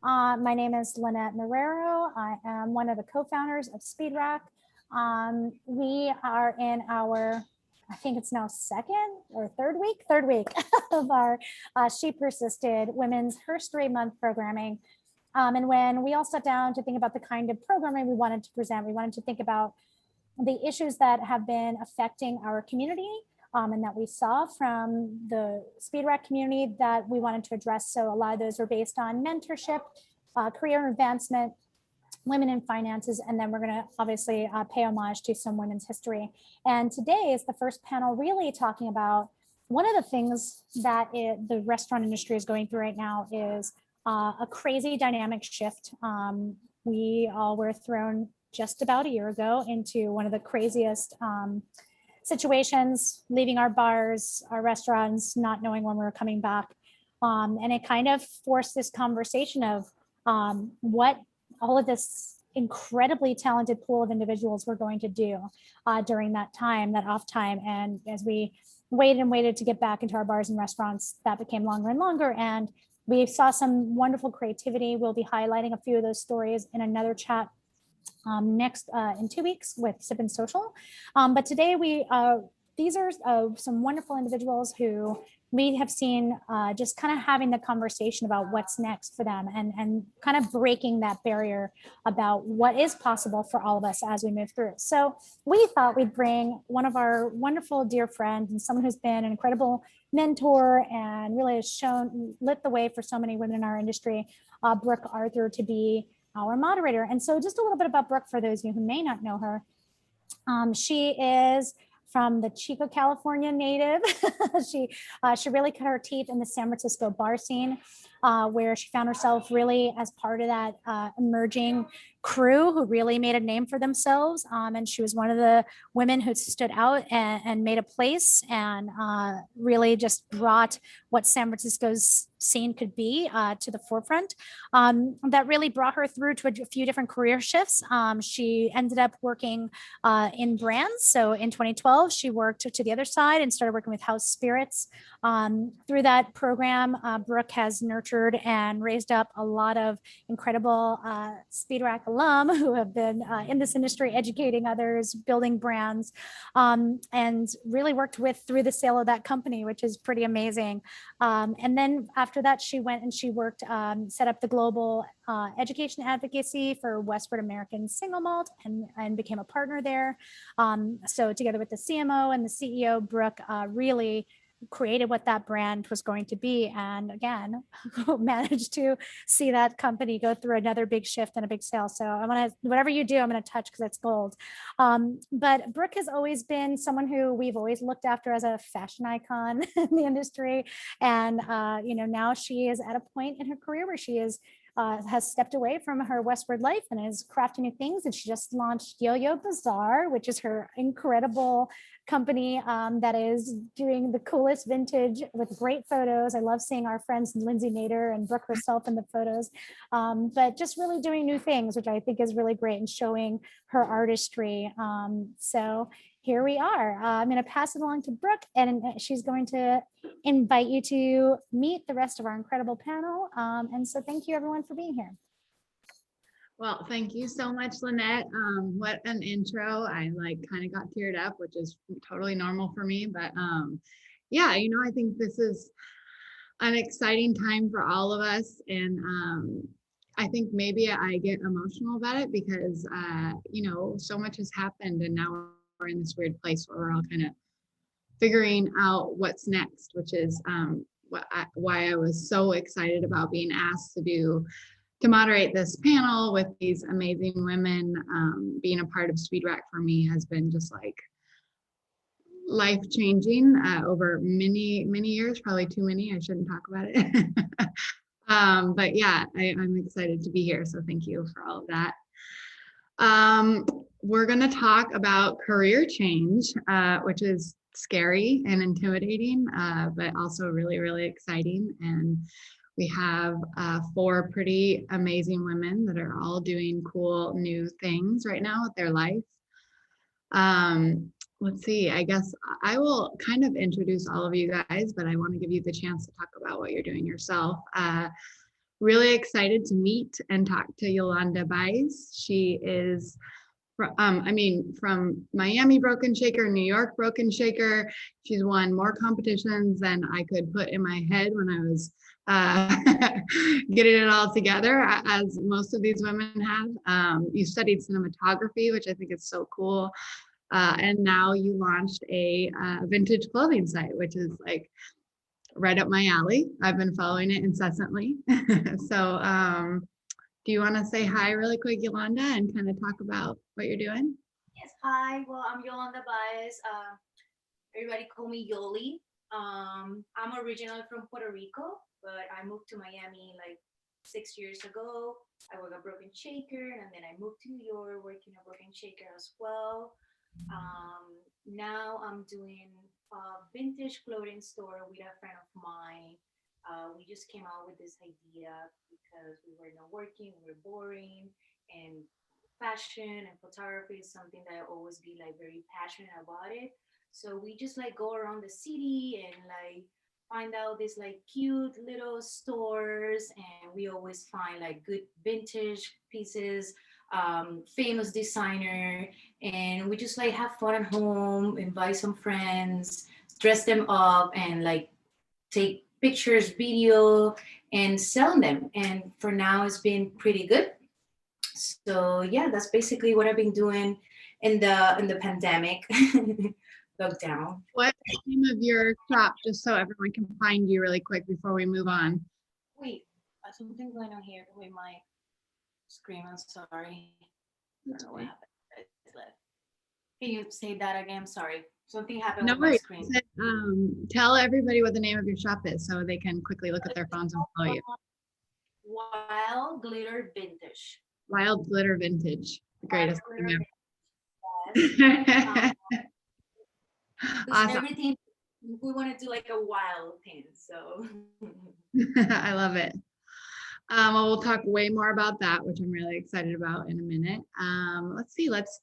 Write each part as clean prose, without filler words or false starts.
My name is Lynette Marrero. I am one of the co-founders of SpeedRack. We are in our, I think it's now second or third week of our She Persisted Women's History Month programming. And when we all sat down to think about the kind of programming we wanted to present, we wanted to think about the issues that have been affecting our community and that we saw from the SpeedRack community that we wanted to address. So a lot of those were based on mentorship, career advancement, women in finances, and then we're going to obviously pay homage to some women's history. And today is the first panel really talking about one of the things that the restaurant industry is going through right now is a crazy dynamic shift. We all were thrown just about a year ago into one of the craziest situations, leaving our bars, our restaurants, not knowing when we were coming back. And it kind of forced this conversation of what all of this incredibly talented pool of individuals were going to do during that time, that off time. And as we waited and waited to get back into our bars and restaurants, that became longer and longer. And we saw some wonderful creativity. We'll be highlighting a few of those stories in another chat next in 2 weeks with Sip and Social. But today these are some wonderful individuals who we have seen just kind of having the conversation about what's next for them and kind of breaking that barrier about what is possible for all of us as we move through. So we thought we'd bring one of our wonderful dear friends and someone who's been an incredible mentor and really has lit the way for so many women in our industry, Brooke Arthur, to be our moderator. And so just a little bit about Brooke for those of you who may not know her. She is from the Chico, California native. She really cut her teeth in the San Francisco bar scene, where she found herself really as part of that emerging crew who really made a name for themselves. And she was one of the women who stood out and made a place and really just brought what San Francisco's scene could be to the forefront. That really brought her through to a few different career shifts. She ended up working in brands. So in 2012, she worked to the other side and started working with House Spirits. Through that program, Brooke has nurtured and raised up a lot of incredible SpeedRack alum who have been in this industry, educating others, building brands, and really worked with through the sale of that company, which is pretty amazing. And then after that, she went and she worked, set up the global education advocacy for Westward American Single Malt and became a partner there. So together with the CMO and the CEO, Brooke really created what that brand was going to be. And again, managed to see that company go through another big shift and a big sale. So I want to, whatever you do, I'm going to touch because it's gold. But Brooke has always been someone who we've always looked after as a fashion icon in the industry. And, now she is at a point in her career where she is has stepped away from her Westward life and is crafting new things. And she just launched Yo-Yo Bazaar, which is her incredible company that is doing the coolest vintage with great photos. I love seeing our friends Lindsay Nader and Brooke herself in the photos, but just really doing new things, which I think is really great and showing her artistry. So here we are. I'm going to pass it along to Brooke, and she's going to invite you to meet the rest of our incredible panel. And so thank you everyone for being here. Well, thank you so much, Lynette. What an intro. I kind of got teared up, which is totally normal for me. But yeah, I think this is an exciting time for all of us. And I think maybe I get emotional about it because, so much has happened and now we're in this weird place where we're all kind of figuring out what's next, which is why I was so excited about being asked to moderate this panel with these amazing women. Being a part of SpeedRack for me has been just life-changing over many years, probably too many. I shouldn't talk about it. But yeah, I'm excited to be here. So thank you for all of that. We're going to talk about career change, which is scary and intimidating, but also really, really exciting. And we have 4 pretty amazing women that are all doing cool new things right now with their life. Let's see, I guess I will kind of introduce all of you guys, but I want to give you the chance to talk about what you're doing yourself. really excited to meet and talk to Yolanda Baez. She is from Miami Broken Shaker, New York Broken Shaker. She's won more competitions than I could put in my head when I was getting it all together, as most of these women have. You studied cinematography, which I think is so cool. And now you launched a vintage clothing site, which is like right up my alley. I've been following it incessantly. So do you want to say hi really quick, Yolanda, and kind of talk about what you're doing? Yes, hi. Well, I'm Yolanda Baez. Everybody call me Yoli. I'm originally from Puerto Rico, but I moved to Miami like 6 years ago. I was a broken shaker, and then I moved to New York, working a broken shaker as well. Now I'm doing a vintage clothing store with a friend of mine. We just came out with this idea because we were not working, we were boring, and fashion and photography is something that I always be like very passionate about it. So we just like go around the city and like find out these like cute little stores, and we always find like good vintage pieces, famous designer, and we just like have fun at home, invite some friends, dress them up, and like take pictures, video, and sell them. And for now, it's been pretty good. So yeah, that's basically what I've been doing in the pandemic lockdown. What's the name of your shop, just so everyone can find you really quick before we move on? Wait, something going on here with my screen. I'm sorry. I don't know what happened. It's left. Can you say that again? Sorry. Something happened No with my worries. screen. Tell everybody what the name of your shop is so they can quickly look at their phones and follow you. Wild Glitter Vintage. Wild Glitter Vintage, the greatest Wild thing Glitter ever. Awesome. everything we want to do like a wild thing. So I love it. Well, we'll talk way more about that, which I'm really excited about in a minute. Let's see, let's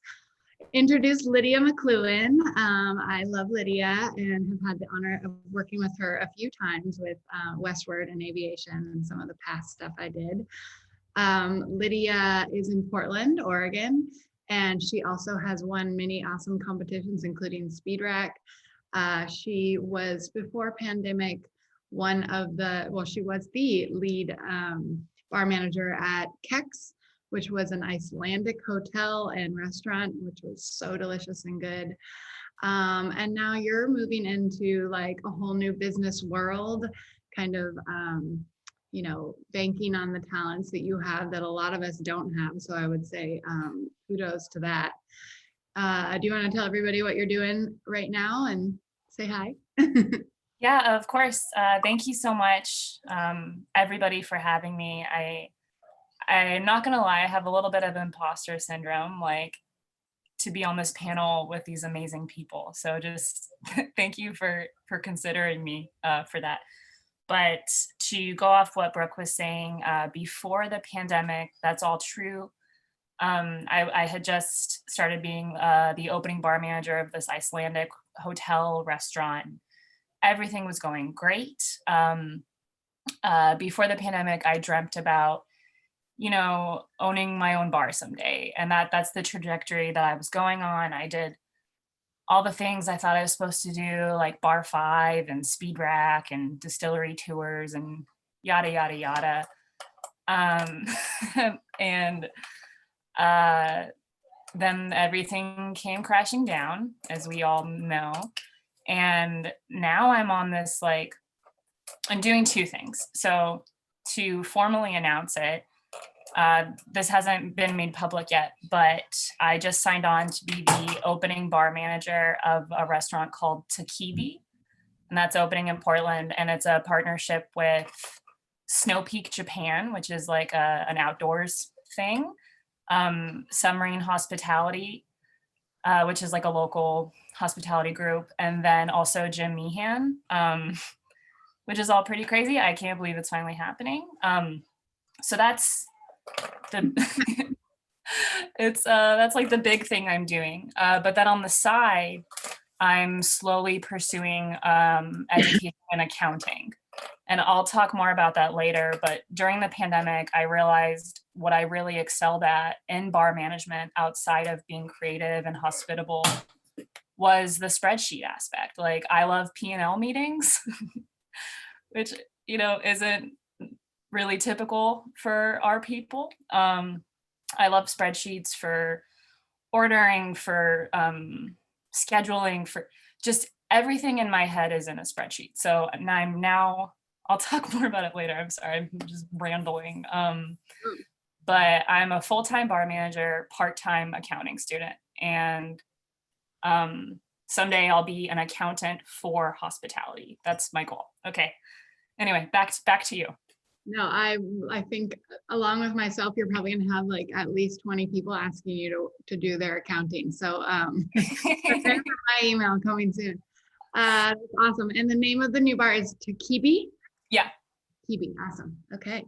introduce Lydia McLuhan. I love Lydia and have had the honor of working with her a few times with Westward and aviation and some of the past stuff I did. Lydia is in Portland, Oregon, and she also has won many awesome competitions, including Speed Rack. She was, before pandemic, she was the lead bar manager at Kex, which was an Icelandic hotel and restaurant, which was so delicious and good. And now you're moving into like a whole new business world, kind of, banking on the talents that you have that a lot of us don't have. So I would say kudos to that. Do you want to tell everybody what you're doing right now and say hi? Yeah, of course. Thank you so much, everybody, for having me. I'm not gonna lie, I have a little bit of imposter syndrome, like to be on this panel with these amazing people. So just thank you for considering me for that. But to go off what Brooke was saying, before the pandemic, that's all true. I had just started being the opening bar manager of this Icelandic hotel restaurant. Everything was going great. Before the pandemic, I dreamt about, owning my own bar someday. And that's the trajectory that I was going on. I did all the things I thought I was supposed to do, like Bar 5 and Speed Rack and distillery tours and yada, yada, yada. And then everything came crashing down, as we all know. And now I'm on this, I'm doing two things. So to formally announce it, this hasn't been made public yet, but I just signed on to be the opening bar manager of a restaurant called Takibi, and that's opening in Portland. And it's a partnership with Snow Peak Japan, which is like an outdoors thing, Submarine Hospitality, which is like a local hospitality group, and then also Jim Meehan, which is all pretty crazy. I can't believe it's finally happening. So that's that's like the big thing I'm doing. But then on the side, I'm slowly pursuing education and accounting. And I'll talk more about that later, but during the pandemic, I realized what I really excelled at in bar management outside of being creative and hospitable was the spreadsheet aspect. Like I love P&L meetings, which, you know, isn't really typical for our people. I love spreadsheets for ordering, for scheduling, for just everything in my head is in a spreadsheet. So now I'll talk more about it later. I'm sorry, I'm just rambling. But I'm a full-time bar manager, part-time accounting student, and someday I'll be an accountant for hospitality. That's my goal. Okay. Anyway, back to you. No, I think along with myself, you're probably gonna have like at least 20 people asking you to do their accounting. So prepare for my email coming soon. That's awesome. And the name of the new bar is Takibi? Yeah. Takibi, awesome. Okay.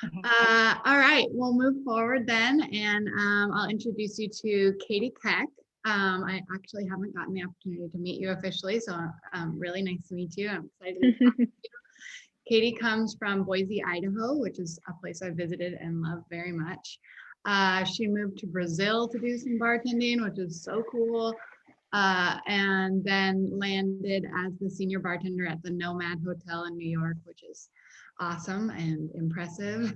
All right, we'll move forward then, and I'll introduce you to Katie Keck. I actually haven't gotten the opportunity to meet you officially, so really nice to meet you. I'm excited to talk to you. Katie comes from Boise, Idaho, which is a place I visited and love very much. She moved to Brazil to do some bartending, which is so cool. And then landed as the senior bartender at the Nomad Hotel in New York, which is awesome and impressive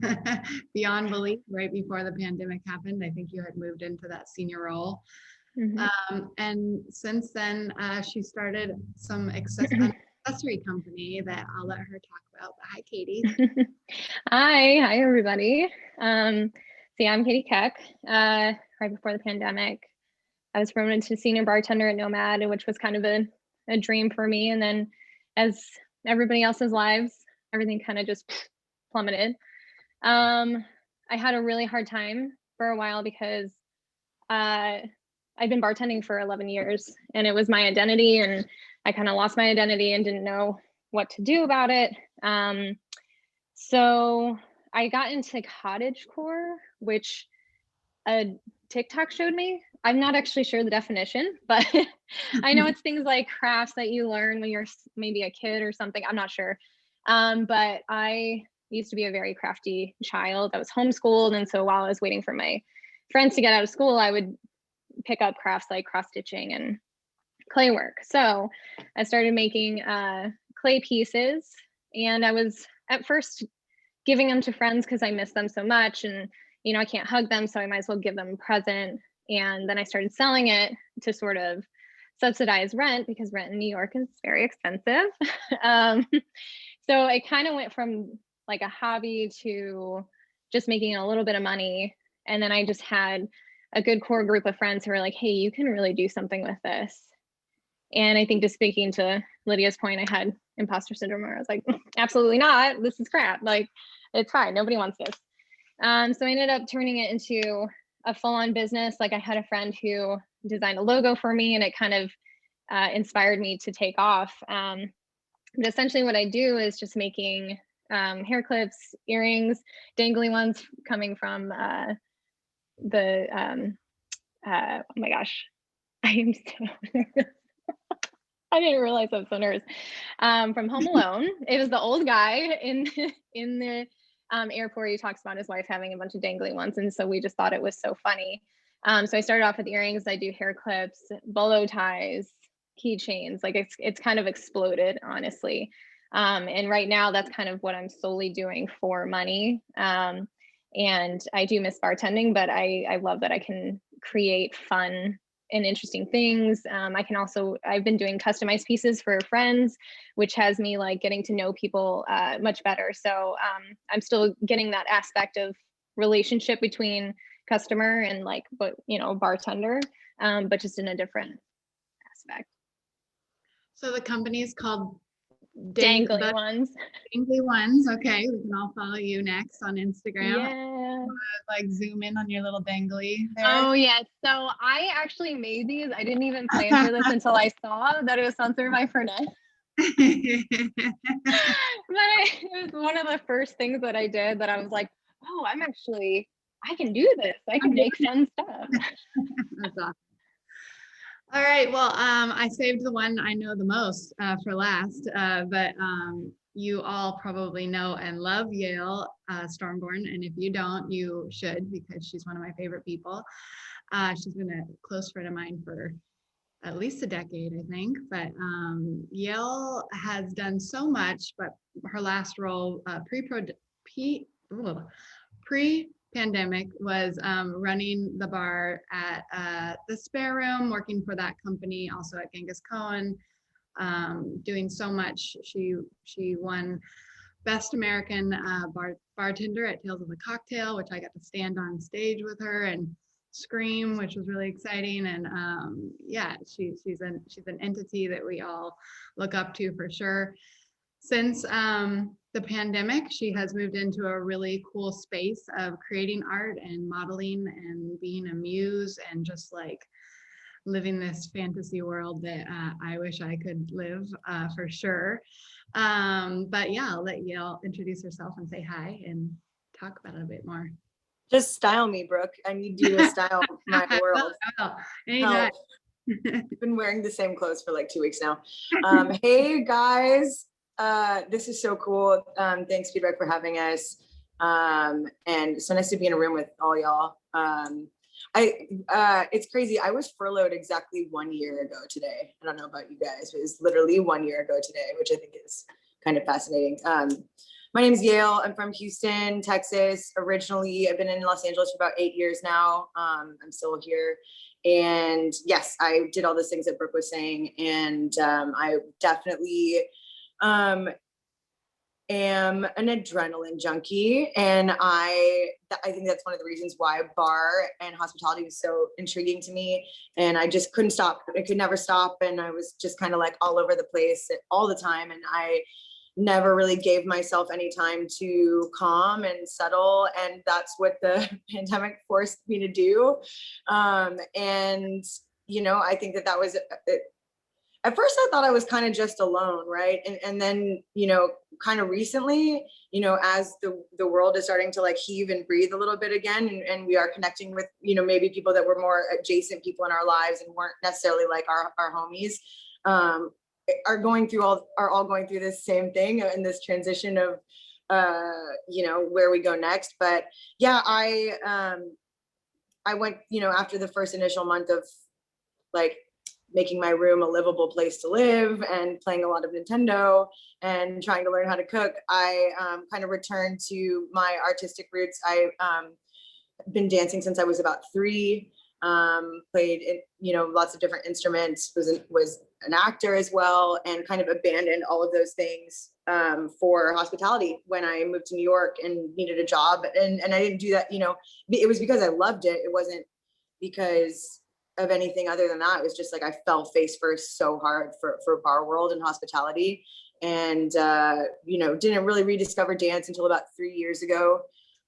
beyond belief. Right before the pandemic happened, I think you had moved into that senior role. And since then, she started some accessory company that I'll let her talk about. But hi, Katie. Hi, everybody. See, I'm Katie Keck. Right before the pandemic, I was promoted to senior bartender at Nomad, which was kind of a dream for me. And then as everybody else's lives, everything kind of just plummeted. I had a really hard time for a while because I'd been bartending for 11 years and it was my identity, and I kind of lost my identity and didn't know what to do about it. So I got into cottagecore, which a TikTok showed me. I'm not actually sure the definition, but I know it's things like crafts that you learn when you're maybe a kid or something. I'm not sure. But I used to be a very crafty child. I was homeschooled. And so while I was waiting for my friends to get out of school, I would pick up crafts like cross stitching and clay work. So I started making clay pieces, and I was at first giving them to friends because I miss them so much, and you know, I can't hug them, so I might as well give them a present. And then I started selling it to sort of subsidize rent, because rent in New York is very expensive. So it kind of went from like a hobby to just making a little bit of money. And then I just had a good core group of friends who were like, hey, you can really do something with this. And I think, just speaking to Lydia's point, I had imposter syndrome where I was like, absolutely not, this is crap. Like, it's fine, nobody wants this. So I ended up turning it into a full-on business. Like, I had a friend who designed a logo for me, and it kind of inspired me to take off. But essentially what I do is just making hair clips, earrings, dangly ones coming from oh my gosh, I am so nervous. I didn't realize I was so nervous. From Home Alone. It was the old guy in the airport. He talks about his wife having a bunch of dangly ones, and so we just thought it was so funny. So I started off with earrings. I do hair clips, bolo ties, keychains. Like, it's kind of exploded, honestly. And right now that's kind of what I'm solely doing for money. And I do miss bartending, but I love that I can create fun and interesting things. I've been doing customized pieces for friends, which has me like getting to know people much better. So I'm still getting that aspect of relationship between customer and like, but you know, bartender, but just in a different aspect. So the company is called Dangly Ones. Dangly Ones. Okay, we can all follow you next on Instagram. Yeah. Like zoom in on your little dangly there. Oh yeah. So I actually made these. I didn't even plan for this until I saw that it was sponsored by Fernet. But it was one of the first things that I did that I was like, oh, I can do this. I can make fun stuff. That's awesome. All right, well, I saved the one I know the most for last, but you all probably know and love Yale Stormborn, and if you don't, you should, because she's one of my favorite people. She's been a close friend of mine for at least a decade, I think. But Yale has done so much, but her last role pre-pandemic was running the bar at the Spare Room, working for that company, also at Genghis Cohen, doing so much. She won Best American Bartender at Tales of the Cocktail, which I got to stand on stage with her and scream, which was really exciting. And yeah, she's an entity that we all look up to for sure. Since the pandemic, she has moved into a really cool space of creating art and modeling and being a muse and just like living this fantasy world that I wish I could live for sure. But yeah, I'll let Yale introduce herself and say hi and talk about it a bit more. Just style me, Brooke. I need you to style my world. Anytime. I've been wearing the same clothes for like 2 weeks now. Hey guys, this is so cool. Thanks, Feedback, for having us. And so nice to be in a room with all y'all. It's crazy. I was furloughed exactly 1 year ago today. I don't know about you guys, but it's literally 1 year ago today, which I think is kind of fascinating. My name is Yale. I'm from Houston, Texas. Originally, I've been in Los Angeles for about 8 years now. I'm still here. And yes, I did all those things that Brooke was saying. And I definitely am an adrenaline junkie. And I think that's one of the reasons why bar and hospitality was so intriguing to me. And I just couldn't stop. I could never stop. And I was just kind of like all over the place all the time. And I never really gave myself any time to calm and settle. And that's what the pandemic forced me to do. And, you know, I think that was, at first I thought I was kind of just alone, right? And then, you know, kind of recently, you know, as the world is starting to like heave and breathe a little bit again, and we are connecting with, you know, maybe people that were more adjacent people in our lives and weren't necessarily like our homies, are all going through this same thing in this transition of you know, where we go next. But yeah, I went, you know, after the first initial month of like making my room a livable place to live and playing a lot of Nintendo and trying to learn how to cook, I kind of returned to my artistic roots. I've been dancing since I was about 3. Played, you know, lots of different instruments, was an actor as well, and kind of abandoned all of those things for hospitality when I moved to New York and needed a job. And I didn't do that, you know, it was because I loved it. It wasn't because of anything other than that. It was just like I fell face first so hard for bar world and hospitality. And, you know, didn't really rediscover dance until about 3 years ago,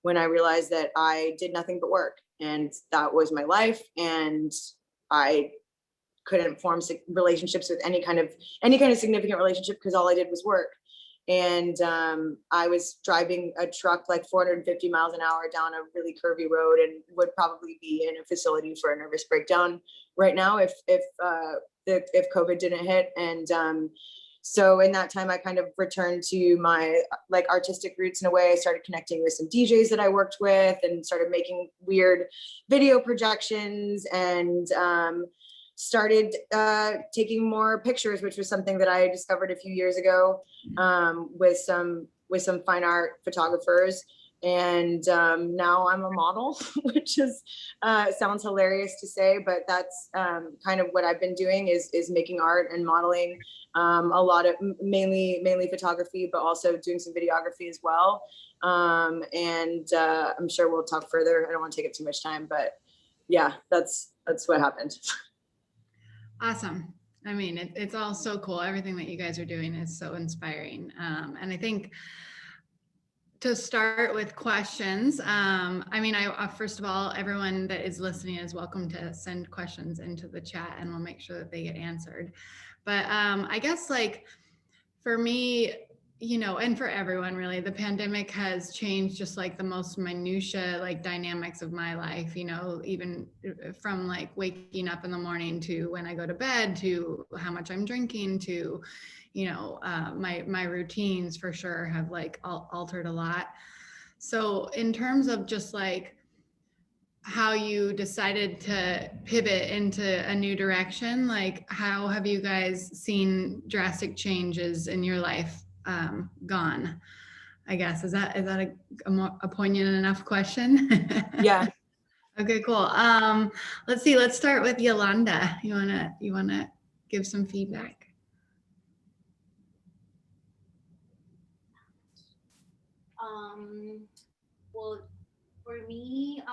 when I realized that I did nothing but work, and that was my life. And I couldn't form relationships with any kind of significant relationship, because all I did was work. And I was driving a truck like 450 miles an hour down a really curvy road, and would probably be in a facility for a nervous breakdown right now if COVID didn't hit. And so in that time, I kind of returned to my like artistic roots in a way. I started connecting with some DJs that I worked with, and started making weird video projections, and started taking more pictures, which was something that I discovered a few years ago with some fine art photographers. And now I'm a model, which is sounds hilarious to say, but that's kind of what I've been doing is making art and modeling, a lot of mainly photography, but also doing some videography as well. And I'm sure we'll talk further. I don't want to take up too much time, but yeah, that's what happened. Awesome. I mean, it's all so cool. Everything that you guys are doing is so inspiring. And I think to start with questions, I mean, first of all, everyone that is listening is welcome to send questions into the chat, and we'll make sure that they get answered. But I guess like for me, you know, and for everyone really, the pandemic has changed just like the most minutia like dynamics of my life, you know, even from like waking up in the morning to when I go to bed, to how much I'm drinking, to, my routines for sure have like altered a lot. So in terms of just like how you decided to pivot into a new direction, like how have you guys seen drastic changes in your life gone? I guess, is that a more poignant enough question? Yeah. Okay, cool. Let's see, let's start with Yolanda. You wanna give some feedback? Well, for me,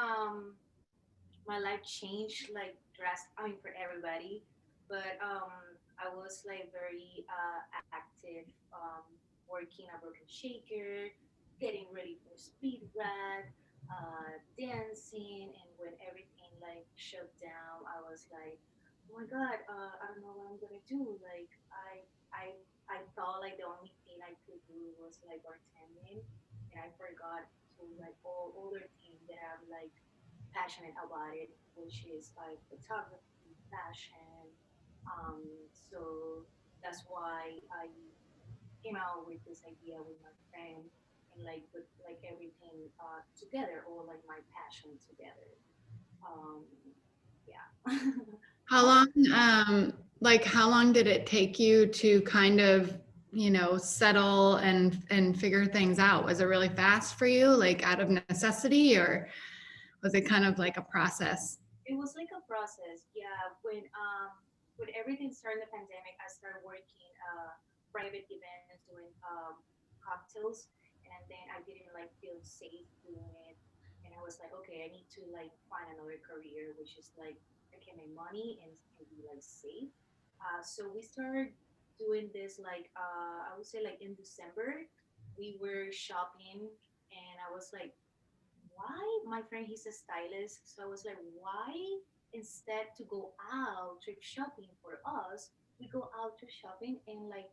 my life changed like I mean, for everybody, but I was like very active, working a broken shaker, getting ready for speed rag, dancing, and when everything like shut down, I was like, oh my god, I don't know what I'm gonna do. Like I thought like the only thing I could do was like bartending, and I forgot to like all other things that I'm like passionate about it, which is like photography, fashion. So that's why I came out with this idea with my friend and like put like everything together, or like my passion together. Um, yeah. How long, how long did it take you to kind of, settle and figure things out? Was it really fast for you, like out of necessity, or was it kind of like a process? It was like a process. Yeah, when everything started the pandemic, I started working private events, doing cocktails, and then I didn't like feel safe doing it, and I was like, okay, I need to like find another career, which is like I can make money and be like safe. So we started doing this like I would say like in December, we were shopping, and I was like, why? My friend, he's a stylist. So I was like, why instead to go out trip shopping for us, we go out trip shopping and like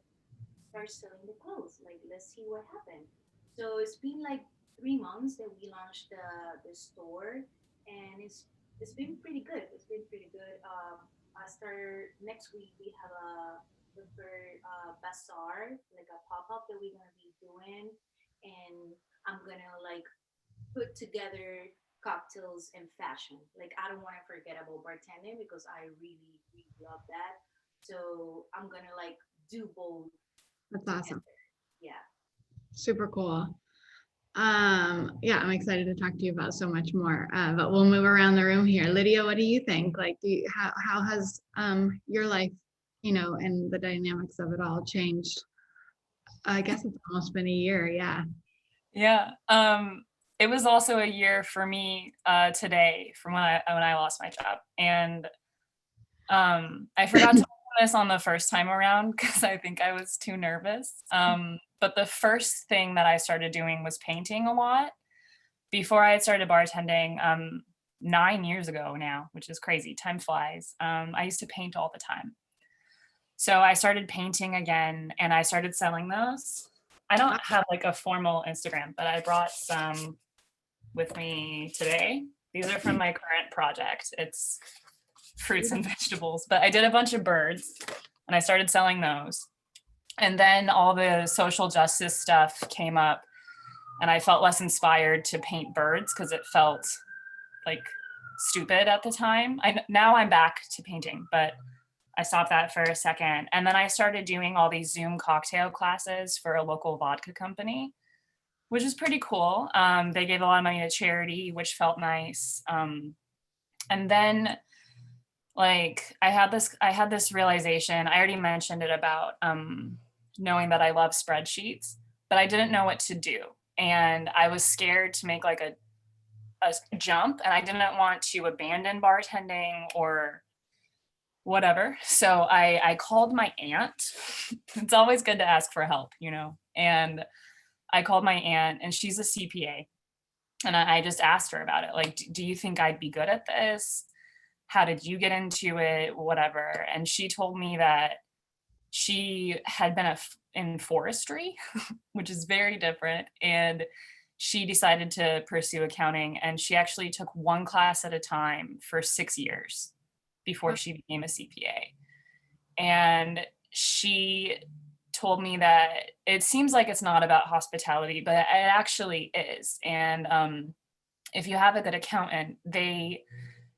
start selling the clothes. Like, let's see what happened. So it's been like 3 months that we launched the store, and it's been pretty good. It's been pretty good. I start next week. We have the third bazaar, like a pop up that we're gonna be doing, and I'm gonna like put together cocktails and fashion. Like I don't want to forget about bartending because I really, really love that. So I'm gonna like do both That's together. awesome. Yeah. Super cool. Yeah, I'm excited to talk to you about so much more, but we'll move around the room here. Lydia, what do you think? Like, how has your life, and the dynamics of it all changed? I guess it's almost been a year. Yeah. Yeah. It was also a year for me today from when I lost my job. And I forgot to mention this on the first time around because I think I was too nervous. But the first thing that I started doing was painting a lot. Before I had started bartending 9 years ago now, which is crazy. Time flies. I used to paint all the time. So I started painting again and I started selling those. I don't have like a formal Instagram, but I brought some with me today. These are from my current project. It's fruits and vegetables, but I did a bunch of birds and I started selling those. And then all the social justice stuff came up and I felt less inspired to paint birds because it felt like stupid at the time. Now I'm back to painting, but I stopped that for a second. And then I started doing all these Zoom cocktail classes for a local vodka company, which is pretty cool. They gave a lot of money to charity, which felt nice. And then like I had this realization. I already mentioned it about knowing that I love spreadsheets, but I didn't know what to do. And I was scared to make like a jump, and I didn't want to abandon bartending or whatever. So I called my aunt. It's always good to ask for help, and I called my aunt, and she's a CPA. And I just asked her about it. Like, do you think I'd be good at this? How did you get into it? Whatever. And she told me that she had been in forestry, which is very different. And she decided to pursue accounting. And she actually took one class at a time for 6 years before she became a CPA. And she told me that it seems like it's not about hospitality, but it actually is. And if you have a good accountant, they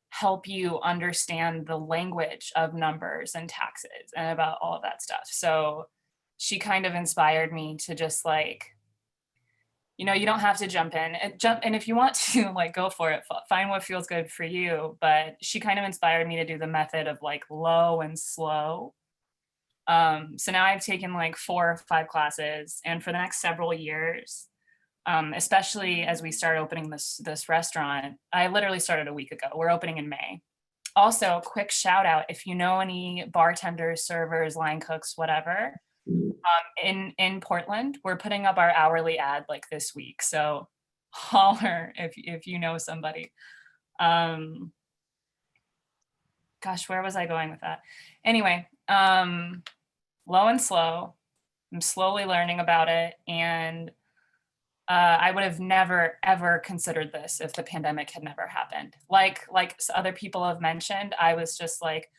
help you understand the language of numbers and taxes and about all of that stuff. So she kind of inspired me to just like, you know, you don't have to jump in and if you want to like go for it, find what feels good for you. But she kind of inspired me to do the method of like low and slow. So now I've taken like 4 or 5 classes, and for the next several years, especially as we start opening this restaurant, I literally started a week ago. We're opening in May. Also, quick shout out, if you know any bartenders, servers, line cooks, whatever, in Portland, we're putting up our hourly ad like this week. So holler if you know somebody. Gosh, where was I going with that? Anyway, low and slow. I'm slowly learning about it, and I would have never ever considered this if the pandemic had never happened. Like other people have mentioned, I was just like,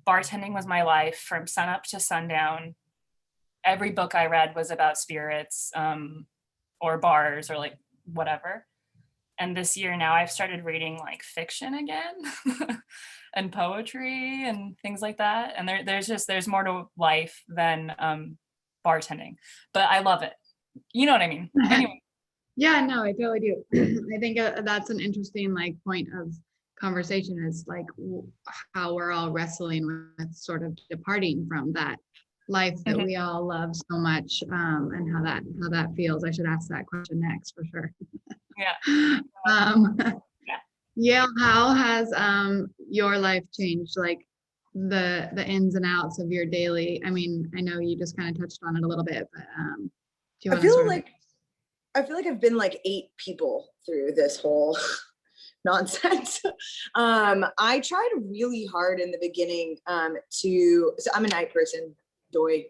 bartending was my life from sunup to sundown. Every book I read was about spirits, or bars, or like whatever. And this year now I've started reading like fiction again and poetry and things like that. And there's more to life than bartending, but I love it. You know what I mean? Anyway. Yeah, no, I totally do. I think that's an interesting like point of conversation, is like how we're all wrestling with sort of departing from that life that we all love so much, and how that feels. I should ask that question next for sure. Yeah. Yale, how has your life changed? Like the ins and outs of your daily. I mean, I know you just kind of touched on it a little bit, but do you want to sort of? I feel like I've been like 8 people through this whole nonsense. I tried really hard in the beginning so I'm a night person, doy.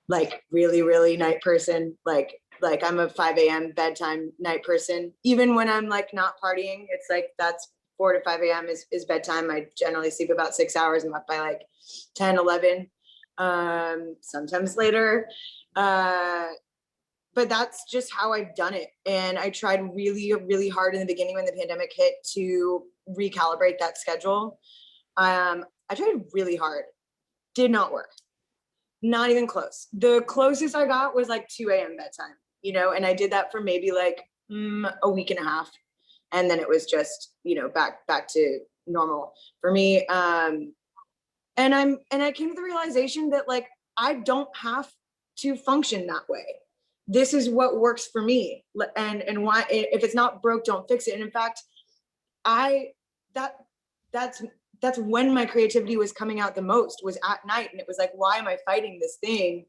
Like really, really night person. Like I'm a 5 a.m. bedtime night person. Even when I'm like not partying, it's like that's 4 to 5 a.m. is bedtime. I generally sleep about 6 hours. I'm up by like 10, 11, sometimes later. But that's just how I've done it. And I tried really, really hard in the beginning when the pandemic hit to recalibrate that schedule. I tried really hard. Did not work. Not even close. The closest I got was like 2 a.m. bedtime, you know, and I did that for maybe like a week and a half. And then it was just, you know, back to normal for me. And I came to the realization that like, I don't have to function that way. This is what works for me. And why, if it's not broke, don't fix it. And in fact, that's when my creativity was coming out the most, was at night. And it was like, why am I fighting this thing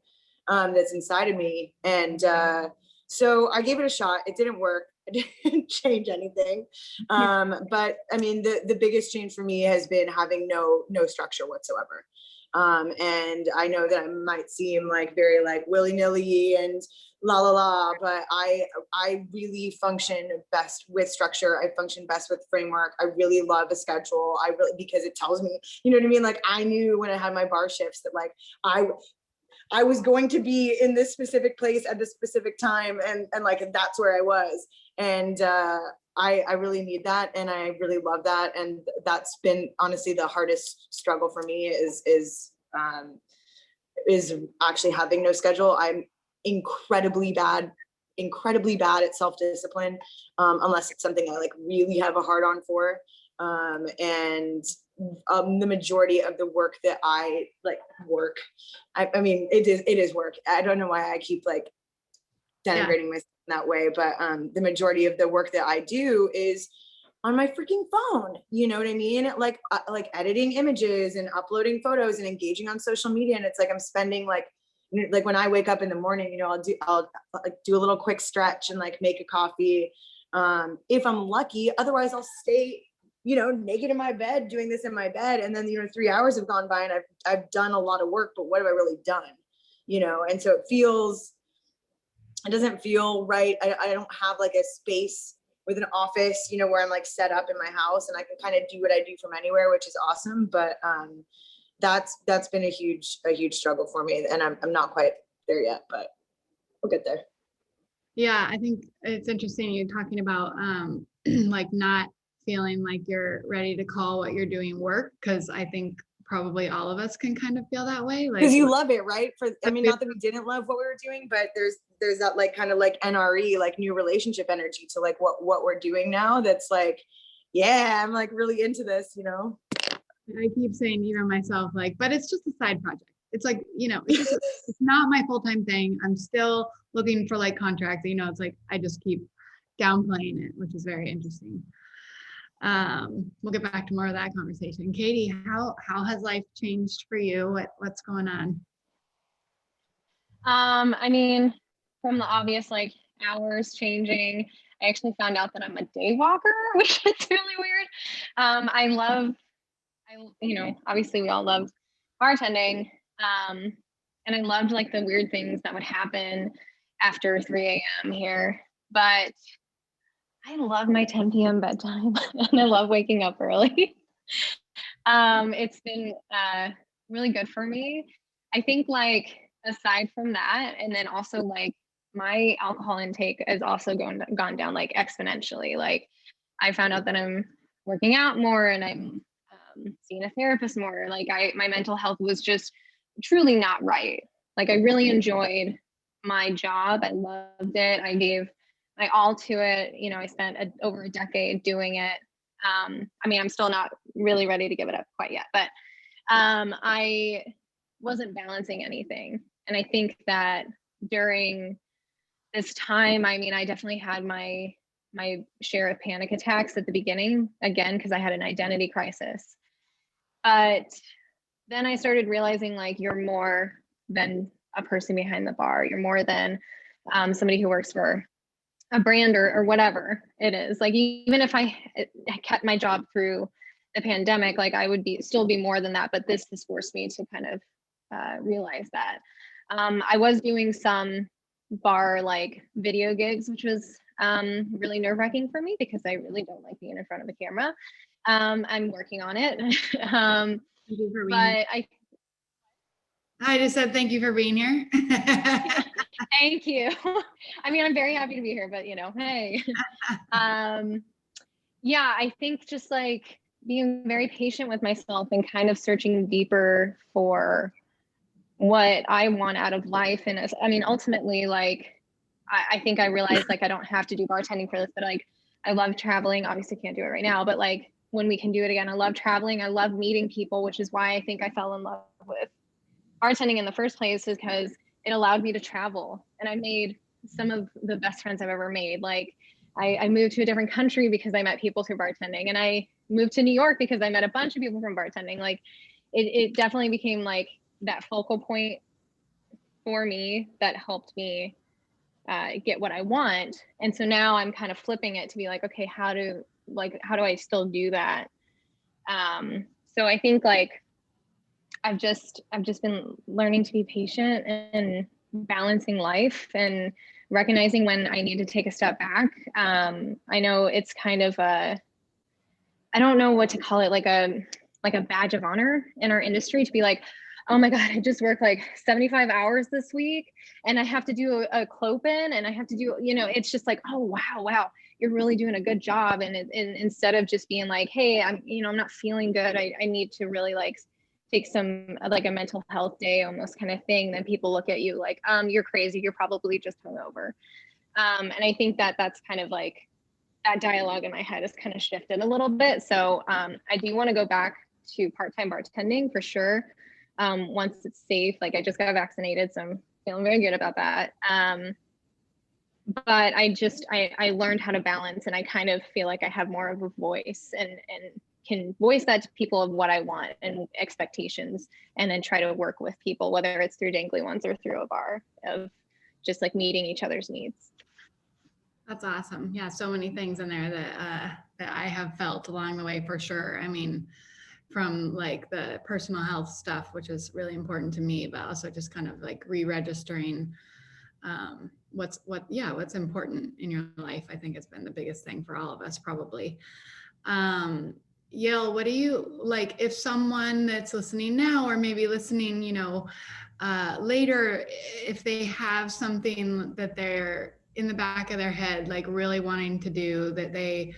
that's inside of me? And so I gave it a shot. It didn't work. It didn't change anything. But I mean, the biggest change for me has been having no structure whatsoever. And I know that I might seem like very like willy-nilly and la, but I really function best with structure. I function best with framework. I really love a schedule. Because it tells me, you know what I mean? Like I knew when I had my bar shifts that like I was going to be in this specific place at this specific time, and like that's where I was. And I really need that, and I really love that. And that's been honestly the hardest struggle for me is actually having no schedule. I'm incredibly bad at self-discipline, unless it's something I like really have a hard on for. And the majority of the work that I like I mean, it is work. I don't know why I keep like denigrating myself in that way, but the majority of the work that I do is on my freaking phone. You know what I mean? Like editing images and uploading photos and engaging on social media. And it's like, I'm spending like when I wake up in the morning, you know, I'll like do a little quick stretch and like make a coffee. If I'm lucky, otherwise I'll stay, you know, naked in my bed, doing this in my bed. And then, you know, 3 hours have gone by and I've done a lot of work, but what have I really done? You know? And so it doesn't feel right. I don't have like a space with an office, you know, where I'm like set up in my house and I can kind of do what I do from anywhere, which is awesome. But that's been a huge struggle for me, and I'm not quite there yet, but we'll get there. Yeah, I think it's interesting you talking about like not feeling like you're ready to call what you're doing work, because I think probably all of us can kind of feel that way. Like, Because you love it, right? I mean, not that we didn't love what we were doing, but there's that like kind of like NRE, like new relationship energy to like what we're doing now. That's like, yeah, I'm like really into this, you know? I keep saying, myself, like, but it's just a side project. It's like, it's not my full-time thing. I'm still looking for like contracts, it's like, I just keep downplaying it, which is very interesting. We'll get back to more of that conversation. Katie, how has life changed for you? What's going on? I mean, from the obvious like hours changing, I actually found out that I'm a day walker, which is really weird. Obviously we all loved bartending. And I loved like the weird things that would happen after 3 a.m. here. But I love my 10 p.m. bedtime and I love waking up early. It's been really good for me. I think like aside from that, and then also like my alcohol intake has also gone down like exponentially. Like I found out that I'm working out more and I'm seeing a therapist more. Like my mental health was just truly not right. Like I really enjoyed my job. I loved it. I gave my all to it. I spent over a decade doing it. I mean, I'm still not really ready to give it up quite yet, but I wasn't balancing anything. And I think that during this time, I mean, I definitely had my share of panic attacks at the beginning, again, because I had an identity crisis. But then I started realizing like you're more than a person behind the bar. You're more than somebody who works for a brand or whatever it is. Like even if I kept my job through the pandemic, like I would still be more than that. But this has forced me to kind of realize that. I was doing some bar like video gigs, which was really nerve-wracking for me because I really don't like being in front of a camera. I'm working on it. Thank you for being here. But I just said thank you for being here. Thank you. I mean, I'm very happy to be here, but hey. Yeah, I think just like being very patient with myself and kind of searching deeper for what I want out of life. And I mean, ultimately, like, I think I realized like I don't have to do bartending for this, but like I love traveling. Obviously can't do it right now, but like when we can do it again, I love traveling. I love meeting people, which is why I think I fell in love with bartending in the first place, is because it allowed me to travel. And I made some of the best friends I've ever made. Like I moved to a different country because I met people through bartending, and I moved to New York because I met a bunch of people from bartending. Like it definitely became like that focal point for me that helped me get what I want. And so now I'm kind of flipping it to be like, okay, how do I still do that? So I think like I've just been learning to be patient and balancing life and recognizing when I need to take a step back. I know it's kind of I don't know what to call it, like a badge of honor in our industry to be like, oh my God, I just worked like 75 hours this week and I have to do a clopen and I have to do, it's just like, oh, wow, you're really doing a good job. And instead of just being like, hey, I'm not feeling good. I need to really like take some like a mental health day almost kind of thing. Then people look at you like, you're crazy. You're probably just hungover. And I think that's kind of like that dialogue in my head has kind of shifted a little bit. So I do want to go back to part-time bartending for sure. Once it's safe, like I just got vaccinated, so I'm feeling very good about that. But I learned how to balance, and I kind of feel like I have more of a voice and can voice that to people of what I want and expectations, and then try to work with people, whether it's through dangly ones or through a bar, of just like meeting each other's needs. That's awesome. Yeah, so many things in there that I have felt along the way for sure. I mean, from like the personal health stuff, which is really important to me, but also just kind of like re-registering what's important in your life. I think it's been the biggest thing for all of us probably. Yale, what do you like if someone that's listening now or maybe listening, later, if they have something that they're in the back of their head, like really wanting to do that they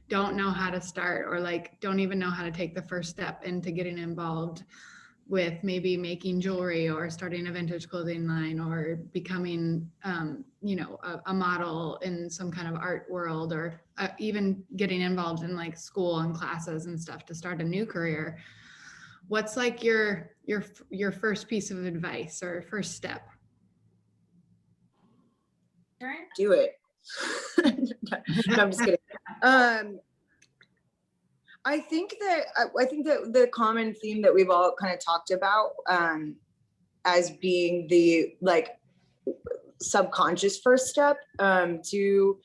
don't know how to start or like don't even know how to take the first step into getting involved with maybe making jewelry or starting a vintage clothing line or becoming, a model in some kind of art world or even getting involved in like school and classes and stuff to start a new career. What's like your first piece of advice or first step? Do it. No, I'm just kidding. I think that the common theme that we've all kind of talked about as being the like subconscious first step to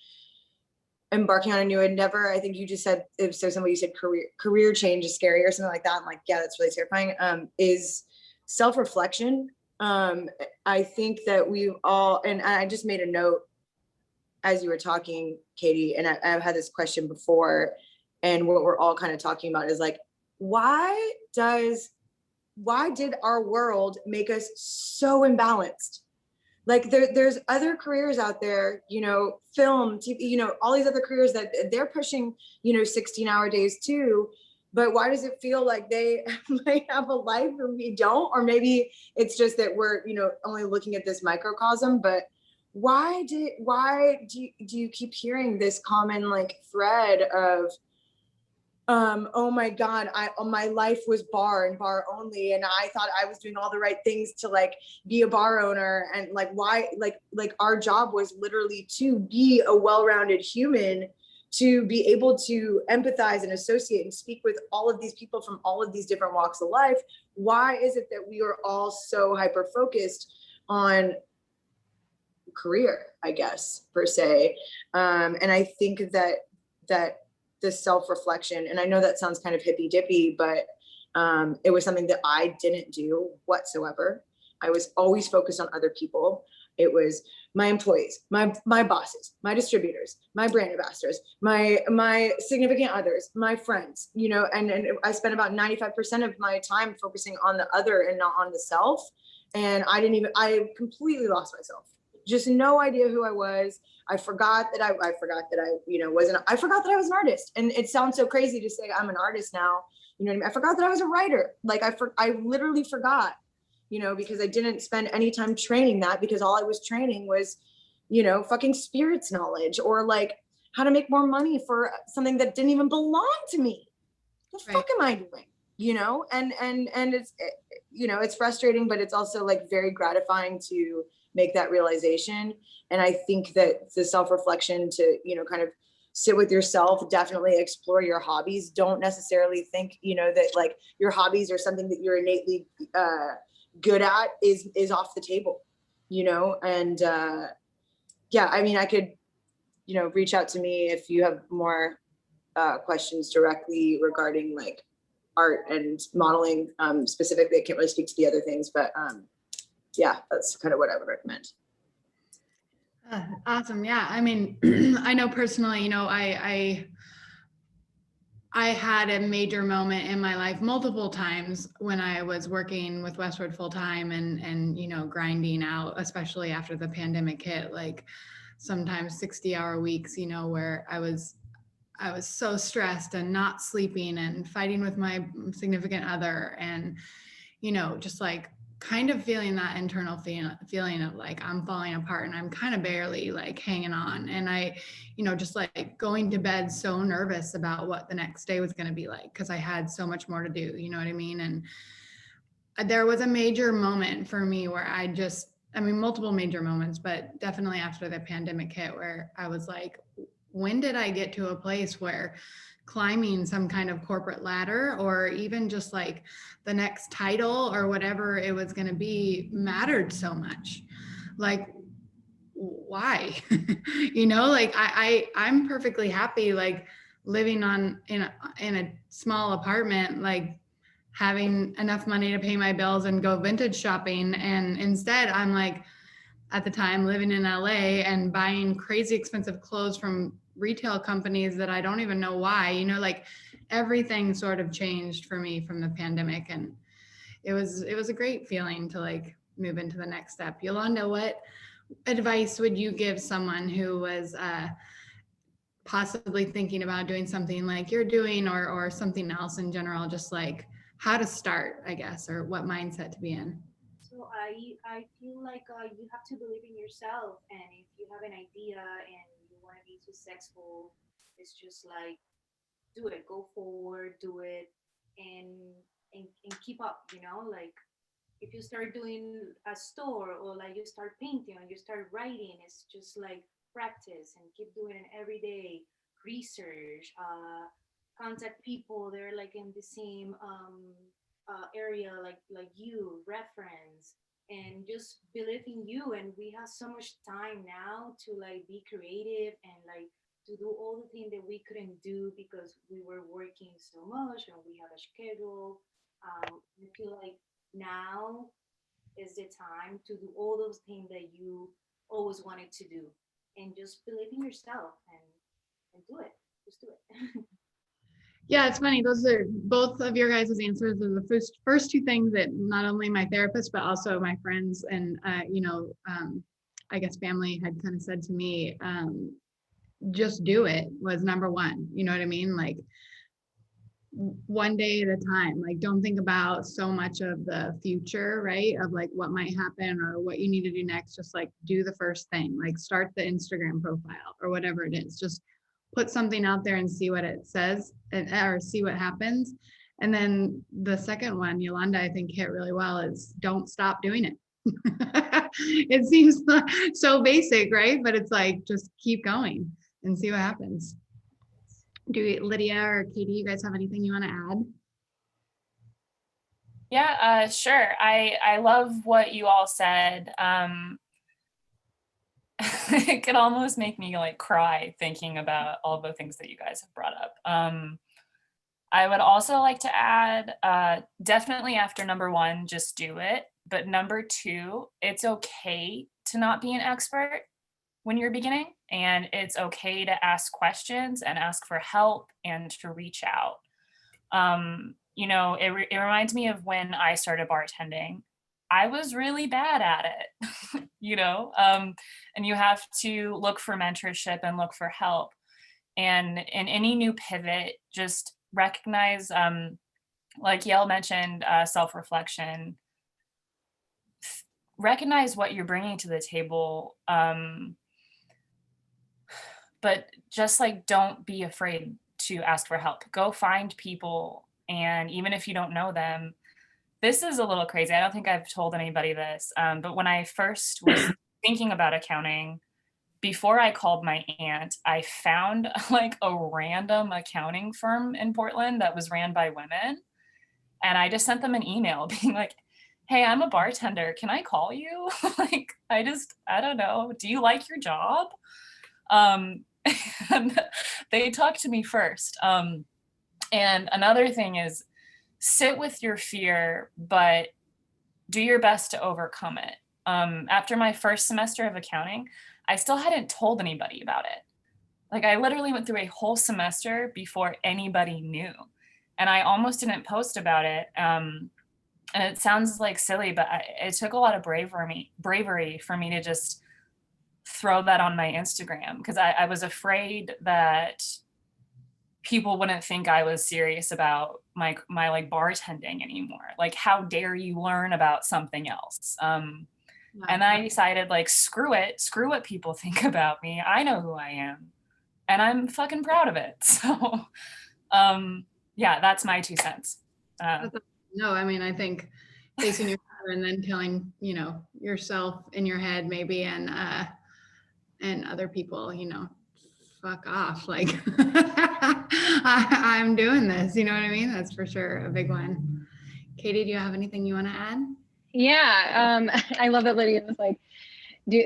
embarking on a new endeavor. I think you just said, somebody said career change is scary or something like that. I'm like, yeah, that's really terrifying. Is self-reflection. I think that we've all, and I just made a note as you were talking, Katie, and I've had this question before. And what we're all kind of talking about is like, why did our world make us so imbalanced? Like there's other careers out there, film, TV, all these other careers that they're pushing, 16-hour days too. But why does it feel like they might have a life and we don't? Or maybe it's just that we're, only looking at this microcosm, but why do you keep hearing this common like thread of, oh my God, my life was bar and bar only. And I thought I was doing all the right things to like be a bar owner. And like, why, like our job was literally to be a well-rounded human, to be able to empathize and associate and speak with all of these people from all of these different walks of life. Why is it that we are all so hyper-focused on career, I guess, per se? And I think that this self-reflection, and I know that sounds kind of hippy dippy, but it was something that I didn't do whatsoever. I was always focused on other people. It was my employees, my bosses, my distributors, my brand ambassadors, my significant others, my friends, and I spent about 95% of my time focusing on the other and not on the self. And I completely lost myself. Just no idea who I was. I forgot that I forgot that I was an artist. And it sounds so crazy to say I'm an artist now. You know what I mean? I forgot that I was a writer. Like I literally forgot, because I didn't spend any time training that, because all I was training was, fucking spirits knowledge or like how to make more money for something that didn't even belong to me. What the fuck am I doing? And it's, it's frustrating, but it's also like very gratifying to make that realization. And I think that the self-reflection to, kind of sit with yourself, definitely explore your hobbies. Don't necessarily think, that like your hobbies or something that you're innately good at is off the table, and yeah, I mean, I could, reach out to me if you have more questions directly regarding like art and modeling specifically. I can't really speak to the other things, but yeah, that's kind of what I would recommend. Awesome. Yeah. I mean, I know personally, I had a major moment in my life multiple times when I was working with Westwood full time and grinding out, especially after the pandemic hit, like sometimes 60-hour weeks, where I was so stressed and not sleeping and fighting with my significant other and, just like kind of feeling that internal feeling of like I'm falling apart and I'm kind of barely like hanging on. And I, just like going to bed so nervous about what the next day was going to be like, because I had so much more to do, you know what I mean? And there was a major moment for me where multiple major moments, but definitely after the pandemic hit, where I was like, when did I get to a place where climbing some kind of corporate ladder or even just like the next title or whatever it was going to be mattered so much? Like, why? Like I'm perfectly happy like living in a small apartment, like having enough money to pay my bills and go vintage shopping. And instead I'm like, at the time, living in LA and buying crazy expensive clothes from retail companies that I don't even know why, like everything sort of changed for me from the pandemic, and it was a great feeling to like move into the next step. Yolanda, what advice would you give someone who was possibly thinking about doing something like you're doing, or something else in general, just like how to start, I guess, or what mindset to be in? So I feel like you have to believe in yourself, and if you have an idea and you want to be successful, it's just like do it, go forward, do it, and and keep up. You know, like if you start doing a store, or like you start painting or you start writing, it's just like practice and keep doing it every day. Research, contact people they're like in the same area like you, reference, and just believe in you. And we have so much time now to like be creative and like to do all the things that we couldn't do because we were working so much and we have a schedule. I feel like now is the time to do all those things that you always wanted to do, and just believe in yourself and do it. Just do it. Yeah, it's funny. Those are both of your guys' answers are the first two things that not only my therapist, but also my friends and, I guess family had kind of said to me, just do it was number one. You know what I mean? Like one day at a time. Like don't think about so much of the future, right? Of like what might happen or what you need to do next. Just like do the first thing, like start the Instagram profile or whatever it is. Just put something out there and see what it says or see what happens. And then the second one, Yolanda, I think hit really well is don't stop doing it. It seems so basic, right? But it's like, just keep going and see what happens. Lydia or Katie, you guys have anything you want to add? Yeah, sure. I love what you all said. It could almost make me like cry thinking about all the things that you guys have brought up. I would also like to add, definitely after number one, just do it. But number two, it's okay to not be an expert when you're beginning, and it's okay to ask questions and ask for help and to reach out. It reminds me of when I started bartending. I was really bad at it, and you have to look for mentorship and look for help. And in any new pivot, just recognize, like Yale mentioned, self-reflection. Recognize what you're bringing to the table, but just like don't be afraid to ask for help. Go find people, and even if you don't know them, this is a little crazy. I don't think I've told anybody this, but when I first was thinking about accounting, before I called my aunt, I found like a random accounting firm in Portland that was ran by women. And I just sent them an email being like, hey, I'm a bartender. Can I call you? Like, I don't know. Do you like your job? And they talked to me first. And another thing is sit with your fear, but do your best to overcome it. After my first semester of accounting, I still hadn't told anybody about it. Like I literally went through a whole semester before anybody knew. And I almost didn't post about it. And it sounds like silly, but it took a lot of bravery for me to just throw that on my Instagram, because I was afraid that people wouldn't think I was serious about my like bartending anymore. Like, how dare you learn about something else? And I decided, like, screw what people think about me. I know who I am, and I'm fucking proud of it. So, yeah, that's my 2 cents. No, I mean, I think facing your fear and then telling, yourself in your head maybe, and other people, fuck off. Like, I'm doing this, you know what I mean? That's for sure a big one. Katie, do you have anything you want to add? Yeah, I love that Lydia was like,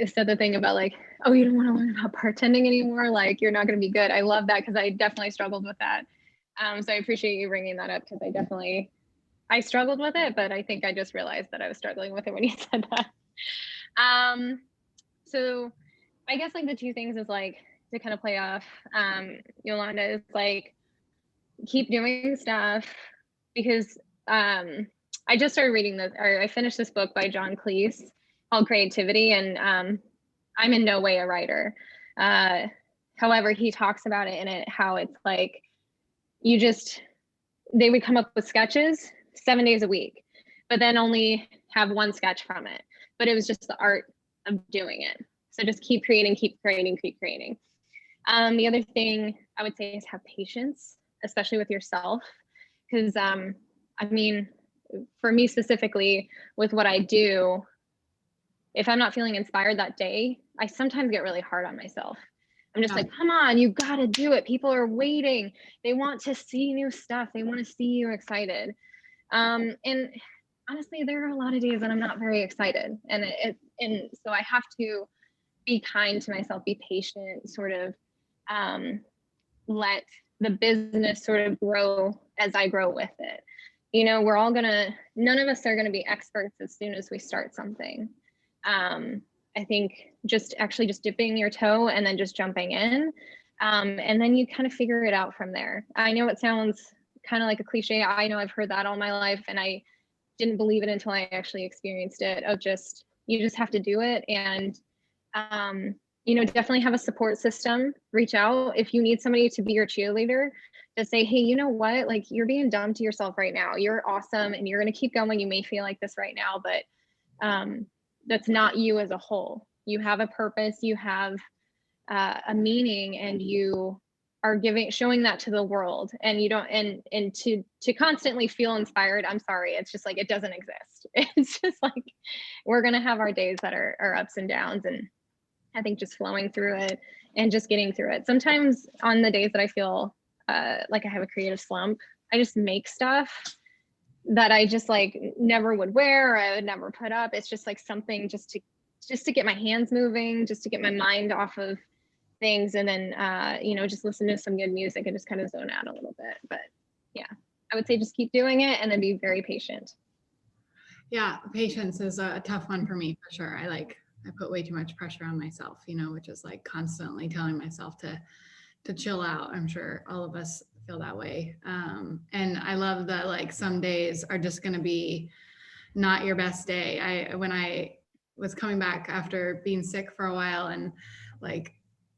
said the thing about like, oh, you don't want to learn about bartending anymore, like you're not going to be good. I love that, because I definitely struggled with that. So I appreciate you bringing that up, because I struggled with it, but I think I just realized that I was struggling with it when you said that. So I guess like the two things is like to kind of play off, Yolanda, is like keep doing stuff because I just started reading this, or I finished this book by John Cleese called Creativity, and I'm in no way a writer. However, he talks about it in it, how it's like they would come up with sketches 7 days a week, but then only have one sketch from it. But it was just the art of doing it. So just keep creating, keep creating, keep creating. The other thing I would say is have patience, especially with yourself. Because I mean, for me specifically, with what I do, if I'm not feeling inspired that day, I sometimes get really hard on myself. I'm just like, come on, you got to do it. People are waiting. They want to see new stuff. They want to see you excited. And honestly, there are a lot of days that I'm not very excited. And so I have to be kind to myself, be patient, sort of let the business sort of grow as I grow with it. You know, none of us are going to be experts as soon as we start something. I think just dipping your toe and then just jumping in. And then you kind of figure it out from there. I know it sounds kind of like a cliche. I know I've heard that all my life, and I didn't believe it until I actually experienced it, of you just have to do it. And, you know, definitely have a support system. Reach out if you need somebody to be your cheerleader, to say, hey, you know what, like, you're being dumb to yourself right now. You're awesome and you're going to keep going. You may feel like this right now, but that's not you as a whole. You have a purpose, you have a meaning, and you are showing that to the world. And you don't, and to constantly feel inspired, I'm sorry, it's just like, it doesn't exist. It's just like, we're going to have our days that are ups and downs. And I think just flowing through it and just getting through it. Sometimes on the days that I feel like I have a creative slump, I just make stuff that I just like never would wear, or I would never put up. It's just like something just to get my hands moving, just to get my mind off of things. And then, you know, just listen to some good music and just kind of zone out a little bit. But yeah, I would say just keep doing it and then be very patient. Yeah, patience is a tough one for me, for sure. I put way too much pressure on myself, you know, which is like constantly telling myself to chill out. I'm sure all of us feel that way. And I love that, like, some days are just going to be not your best day. When I was coming back after being sick for a while and like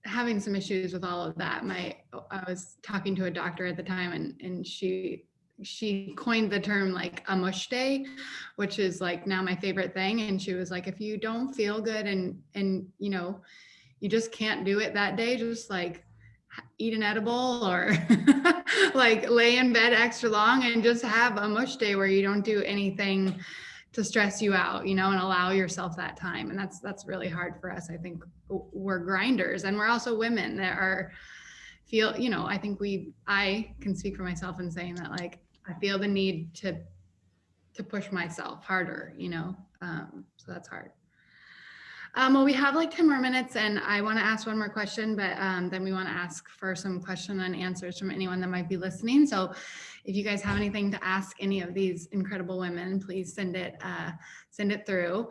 having some issues with all of that, I was talking to a doctor at the time, and she coined the term like a mush day, which is like now my favorite thing. And she was like, if you don't feel good and you know, you just can't do it that day, just like eat an edible or like lay in bed extra long and just have a mush day where you don't do anything to stress you out, you know, and allow yourself that time. And that's really hard for us. I think we're grinders, and we're also women that you know, I think I can speak for myself in saying that, like, I feel the need to push myself harder, you know? So that's hard. Well, we have like 10 more minutes, and I want to ask one more question, but then we want to ask for some question and answers from anyone that might be listening. So if you guys have anything to ask any of these incredible women, please send it through.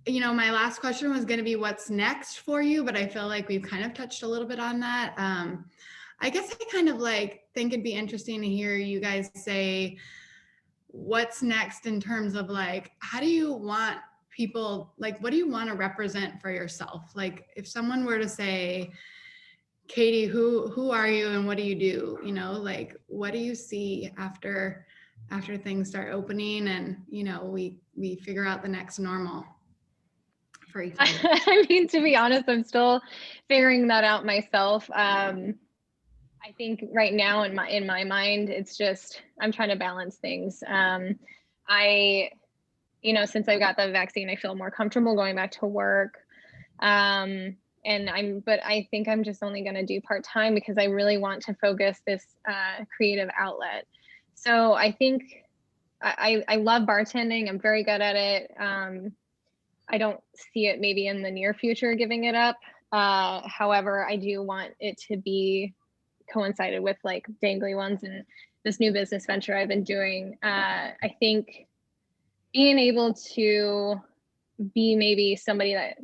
You know, my last question was going to be what's next for you, but I feel like we've kind of touched a little bit on that. I guess I kind of like think it'd be interesting to hear you guys say what's next in terms of like, how do you want people, like, what do you want to represent for yourself? Like, if someone were to say, Katie, who are you and what do you do? You know, like, what do you see after things start opening and, you know, we figure out the next normal for each other? I mean, to be honest, I'm still figuring that out myself. I think right now in my mind, it's just, I'm trying to balance things. You know, since I got the vaccine, I feel more comfortable going back to work. But I think I'm just only going to do part-time because I really want to focus this creative outlet. So I think I love bartending. I'm very good at it. I don't see it maybe in the near future giving it up. However, I do want it to be coincided with like Dangly Ones and this new business venture I've been doing. I think being able to be maybe somebody that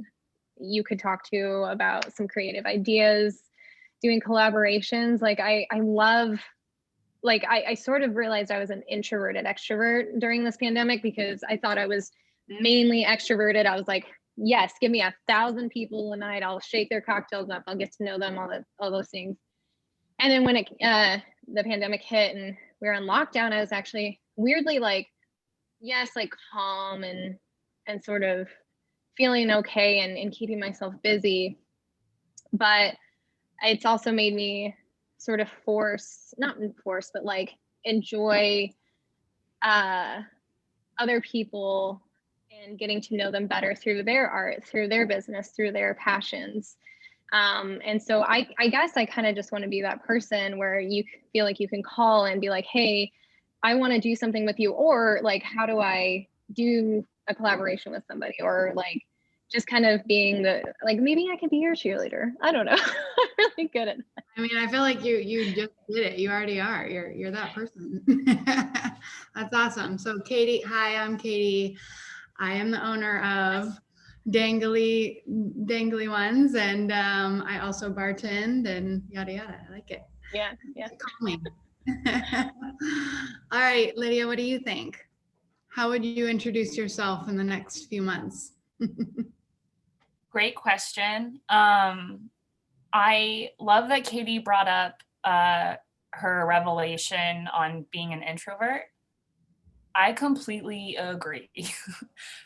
you could talk to about some creative ideas, doing collaborations. Like I love, like I sort of realized I was an introverted extrovert during this pandemic because I thought I was mainly extroverted. I was like, yes, give me 1,000 people a night. I'll shake their cocktails up. I'll get to know them, all those things. And then when the pandemic hit and we were on lockdown, I was actually weirdly like, yes, like calm and sort of feeling okay and keeping myself busy. But it's also made me sort of but like enjoy other people and getting to know them better through their art, through their business, through their passions. And so I guess I kind of just want to be that person where you feel like you can call and be like, hey, I want to do something with you, or like, how do I do a collaboration with somebody, or like just kind of being the, like, maybe I could be your cheerleader. I don't know. I'm really good at that. I mean, I feel like you just did it. You already are. You're that person. That's awesome. So Katie, hi, I'm Katie. I am the owner of Dangly Ones, and I also bartend and yada yada. I like it. Yeah. Call me. All right, Lydia, what do you think? How would you introduce yourself in the next few months? Great question. I love that Katie brought up her revelation on being an introvert. I completely agree.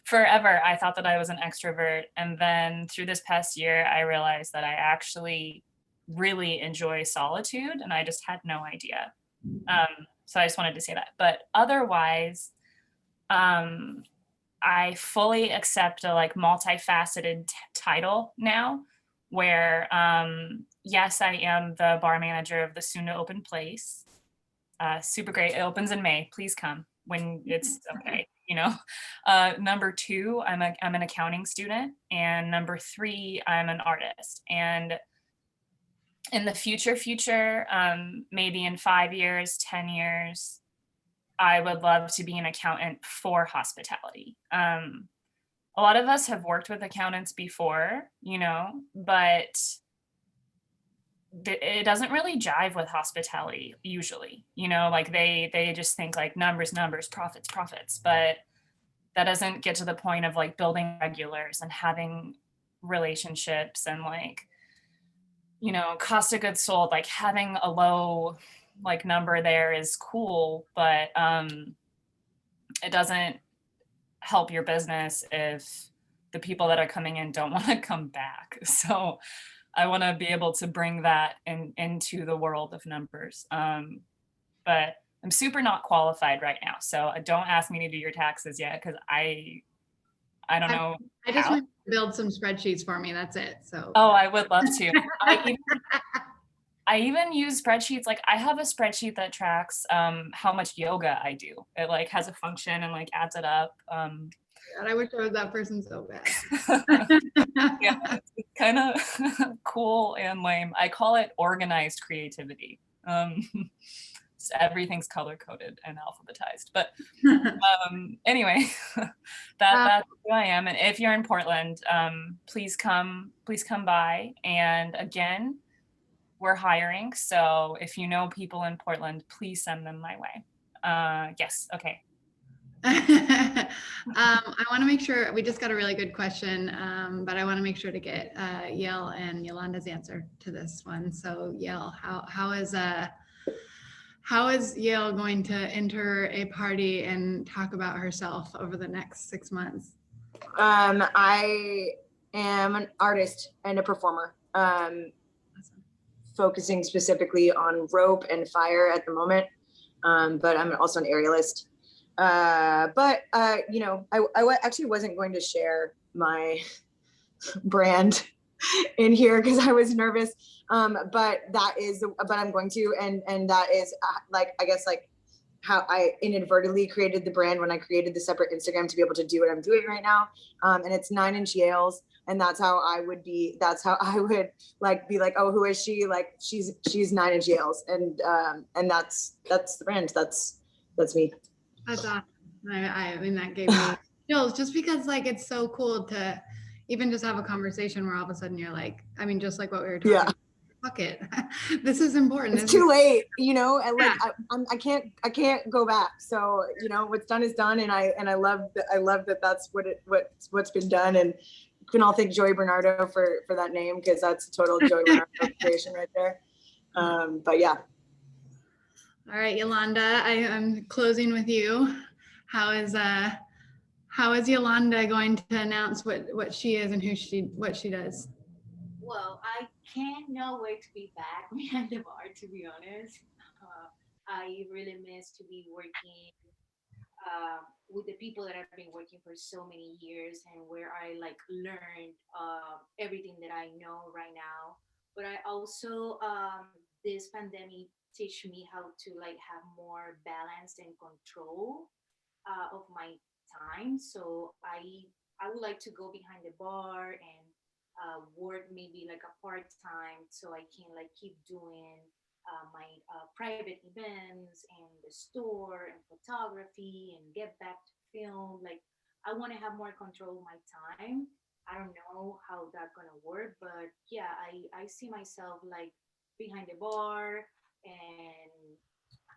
Forever, I thought that I was an extrovert. And then through this past year, I realized that I actually really enjoy solitude, and I just had no idea. So I just wanted to say that. But otherwise, I fully accept a like multifaceted title now, where yes, I am the bar manager of the soon to open place. Super great. It opens in May. Please come when it's okay. You know, number 2, I'm an accounting student, and number 3, I'm an artist. And in the future, maybe in 5 years, 10 years, I would love to be an accountant for hospitality. A lot of us have worked with accountants before, you know, but it doesn't really jive with hospitality usually, you know, like they just think like numbers, profits, but that doesn't get to the point of like building regulars and having relationships and like, you know, cost of goods sold. Like having a low like number there is cool, but it doesn't help your business if the people that are coming in don't want to come back. So I want to be able to bring that into the world of numbers. But I'm super not qualified right now. So don't ask me to do your taxes yet, because I don't know. I just want you to build some spreadsheets for me. That's it. So. Oh, I would love to. I even use spreadsheets. Like I have a spreadsheet that tracks how much yoga I do. It like has a function and like adds it up. God, I wish I was that person so bad. Yeah, it's kind of cool and lame. I call it organized creativity. So everything's color coded and alphabetized. But anyway, that's who I am. And if you're in Portland, please come by. And again, we're hiring. So if you know people in Portland, please send them my way. Yes. Okay. I want to make sure, we just got a really good question, but I want to make sure to get Yale and Yolanda's answer to this one. So Yale, how is Yale going to enter a party and talk about herself over the next 6 months? I am an artist and a performer, focusing specifically on rope and fire at the moment, but I'm also an aerialist. You know, I actually wasn't going to share my brand in here because I was nervous. But I'm going to, and that is like, I guess like how I inadvertently created the brand when I created the separate Instagram to be able to do what I'm doing right now. And it's 9-inch Yales. And that's how I would like be like, oh, who is she? Like she's 9-inch Yales. And that's the brand. That's me. That's awesome. I mean, that gave me chills just because like, it's so cool to even just have a conversation where all of a sudden you're like, I mean, just like what we were talking about, fuck it. This is important. It's too late, and Yeah. I can't go back. So, what's done is done. And I love that that's what's been done. And you can all thank Joey Bernardo for that name, because that's a total Joey Bernardo creation right there. But yeah. All right, Yolanda, I'm closing with you. How is Yolanda going to announce what she is and what she does? Well, I cannot wait to be back behind the bar, to be honest. I really miss to be working with the people that I've been working for so many years, and where I like learned everything that I know right now. But I also this pandemic teach me how to like have more balance and control of my time. So I would like to go behind the bar and work maybe like a part time, so I can like keep doing my private events and the store and photography, and get back to film. Like I want to have more control of my time. I don't know how that's gonna work, but yeah, I see myself like behind the bar, and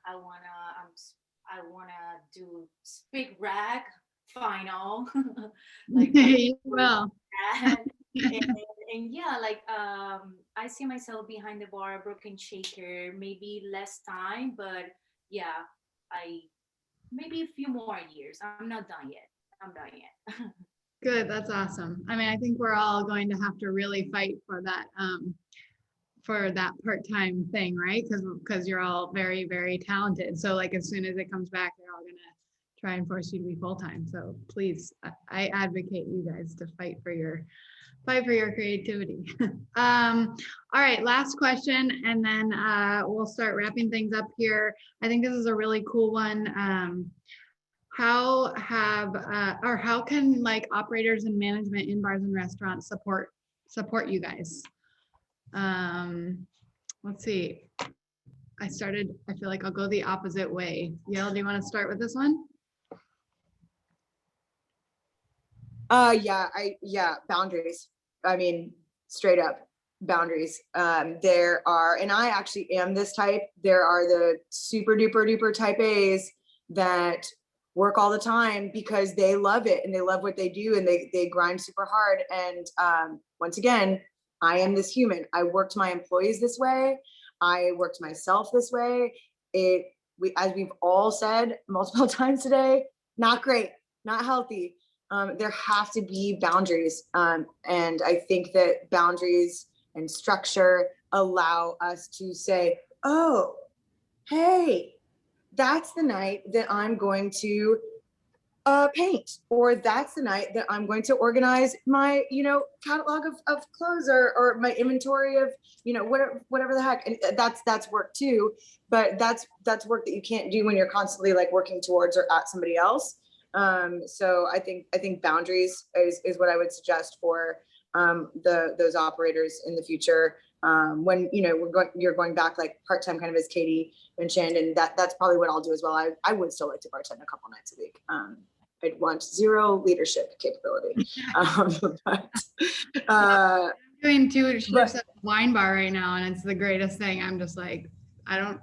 I wanna I wanna do speak rack final like Well, that. And yeah, like I see myself behind the bar, broken shaker, maybe less time, but yeah, I maybe a few more years. I'm not done yet. I'm done yet. good. That's awesome. I mean, I think we're all going to have to really fight for that part-time thing, right? Because you're all very, very talented. So like as soon as it comes back, they're all gonna try and force you to be full-time. So please, I advocate you guys to fight for your creativity. All right, last question, and then we'll start wrapping things up here. I think this is a really cool one. How can like operators and management in bars and restaurants support you guys? Let's see. I feel like I'll go the opposite way. Yale, do you want to start with this one? Boundaries. I mean, straight up boundaries. There are, and I actually am this type. There are the super duper duper type A's that work all the time because they love it and they love what they do, and they grind super hard. And once again, I am this human. I worked my employees this way. I worked myself this way. As we've all said multiple times today, not great, not healthy. There have to be boundaries. And I think that boundaries and structure allow us to say, oh, hey, that's the night that I'm going to paint, or that's the night that I'm going to organize my, catalog of clothes, or my inventory of, whatever the heck. And that's work too, but that's work that you can't do when you're constantly like working towards or at somebody else. So I think boundaries is what I would suggest for those operators in the future. When you're going back like part-time, kind of as Katie mentioned, and that's probably what I'll do as well. I would still like to bartend a couple nights a week. I'd want zero leadership capability. I'm doing 2 shifts at the wine bar right now, and it's the greatest thing. I'm just like, I don't.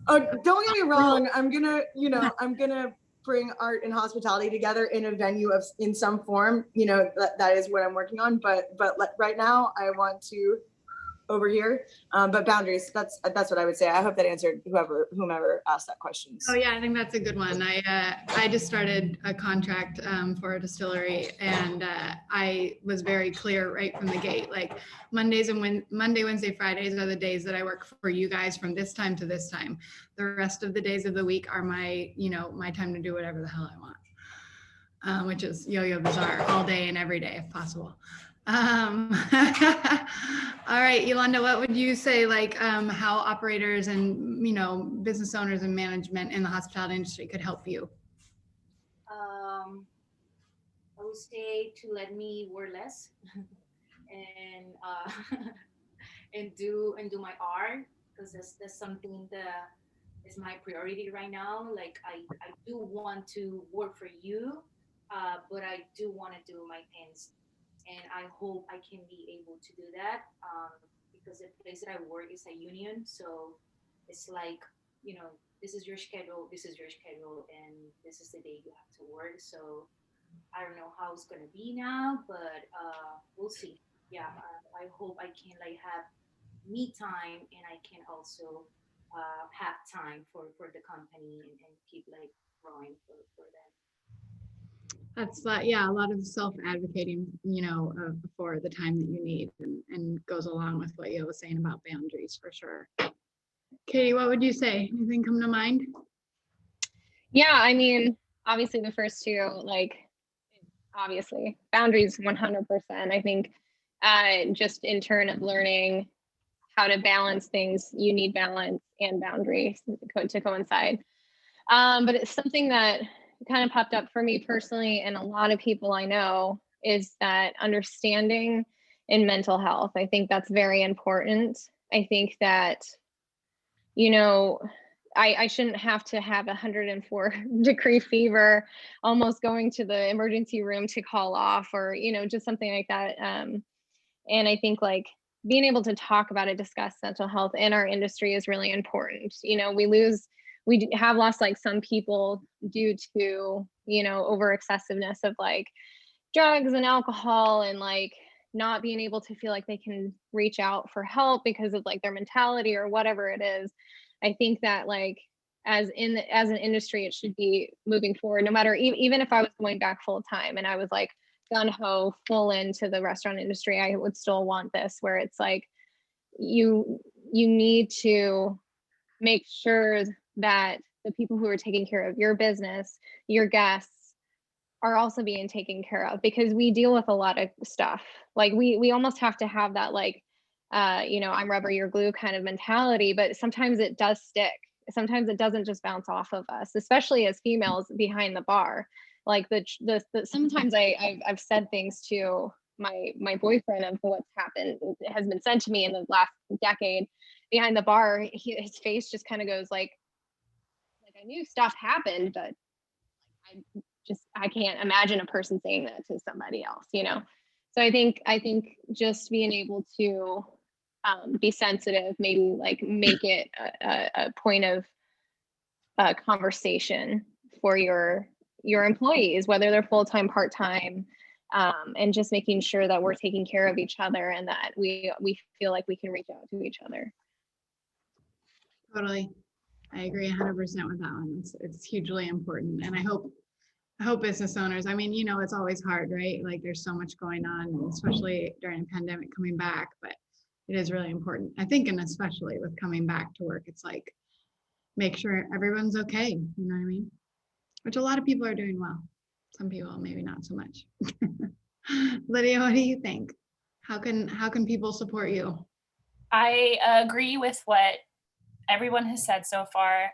Oh, don't get me wrong. I'm gonna bring art and hospitality together in a venue in some form. That is what I'm working on. But right now, I want to over here. But boundaries. That's what I would say. I hope that answered whomever asked that question. Oh yeah, I think that's a good one. I just started a contract for a distillery, and I was very clear right from the gate. Like Monday, Wednesday, Fridays are the days that I work for you guys from this time to this time. The rest of the days of the week are my time to do whatever the hell I want, which is yo-yo bizarre all day and every day if possible. All right, Yolanda, what would you say, like how operators and business owners and management in the hospitality industry could help you? I would say to let me work less and and do my art, because that's something that is my priority right now. Like I do want to work for you, but I do want to do my things, and I hope I can be able to do that, because the place that I work is a union. So it's like, you know, this is your schedule, and this is the day you have to work. So I don't know how it's gonna be now, but we'll see. Yeah, I hope I can like have me time, and I can also have time for the company, and keep like growing for them. That's yeah, a lot of self-advocating, you know, for the time that you need, and goes along with what you was saying about boundaries for sure. Katie, what would you say? Anything come to mind? Yeah, I mean, obviously the first two, like, obviously boundaries 100%. I think just in turn of learning how to balance things, you need balance and boundaries to coincide. But it's something that kind of popped up for me personally, and a lot of people I know, is that understanding in mental health. I think that's very important. I think that, you know, I shouldn't have to have 104-degree fever, almost going to the emergency room to call off, or, you know, just something like that. And I think like being able to talk about it, discuss mental health in our industry is really important. You know, we have lost like some people due to, you know, over excessiveness of like drugs and alcohol, and like not being able to feel like they can reach out for help because of like their mentality or whatever it is. I think that like as an industry, it should be moving forward, no matter, even if I was going back full time and I was like gun ho full into the restaurant industry, I would still want this, where it's like you need to make sure that the people who are taking care of your business, your guests, are also being taken care of, because we deal with a lot of stuff. Like we almost have to have that like you know, I'm rubber, you're glue kind of mentality, but sometimes it does stick. Sometimes it doesn't just bounce off of us, especially as females behind the bar. Like the sometimes I've said things to my boyfriend of what's happened, has been said to me in the last decade behind the bar. His face just kind of goes like I knew stuff happened, but I can't imagine a person saying that to somebody else, you know? So I think just being able to be sensitive, maybe like make it a point of conversation for your employees, whether they're full-time, part-time, and just making sure that we're taking care of each other, and that we feel like we can reach out to each other. Totally. I agree 100% with that one. It's hugely important. And I hope business owners, I mean, you know, it's always hard, right? Like there's so much going on, especially during a pandemic coming back, but it is really important. I think, and especially with coming back to work, it's like, make sure everyone's okay. You know what I mean? Which a lot of people are doing well. Some people, maybe not so much. Lydia, what do you think? How can people support you? I agree with what everyone has said so far.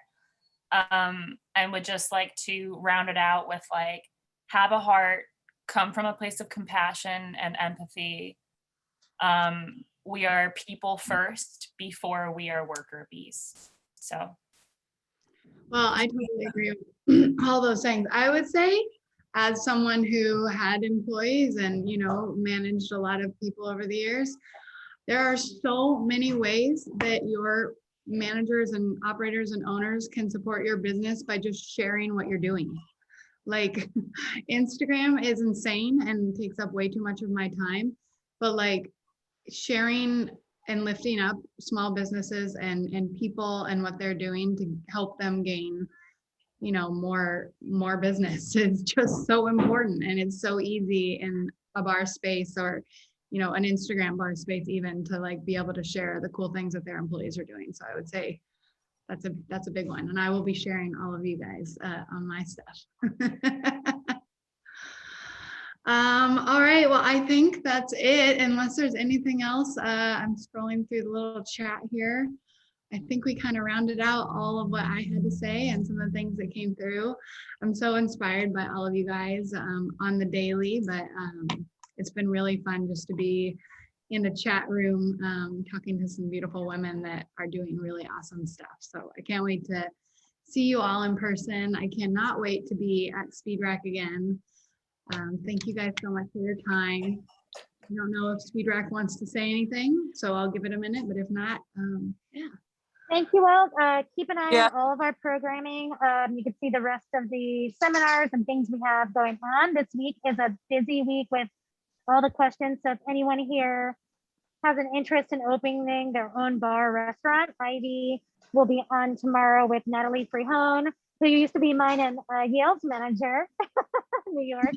And would just like to round it out with like, have a heart, come from a place of compassion and empathy. We are people first before we are worker bees. So. Well, I totally agree with all those things. I would say, as someone who had employees and, you know, managed a lot of people over the years, there are so many ways that your managers and operators and owners can support your business by just sharing what you're doing. Like Instagram is insane and takes up way too much of my time, but like sharing and lifting up small businesses and people and what they're doing to help them gain, you know, more business is just so important. And it's so easy in a bar space, or, you know, an Instagram bar space, even, to like be able to share the cool things that their employees are doing. So I would say that's a big one. And I will be sharing all of you guys on my stuff. All right, well, I think that's it, unless there's anything else. I'm scrolling through the little chat here. I think we kind of rounded out all of what I had to say and some of the things that came through. I'm so inspired by all of you guys on the daily, but it's been really fun just to be in the chat room talking to some beautiful women that are doing really awesome stuff. So I can't wait to see you all in person. I cannot wait to be at Speed Rack again. Thank you guys so much for your time. I don't know if Speed Rack wants to say anything, so I'll give it a minute, but if not, yeah. Thank you all. Keep an eye Yeah. on all of our programming. You can see the rest of the seminars and things we have going on. This week is a busy week with all the questions. So if anyone here has an interest in opening their own bar or restaurant, Ivy will be on tomorrow with Natalie Frehone, who used to be mine and Yale's manager in New York.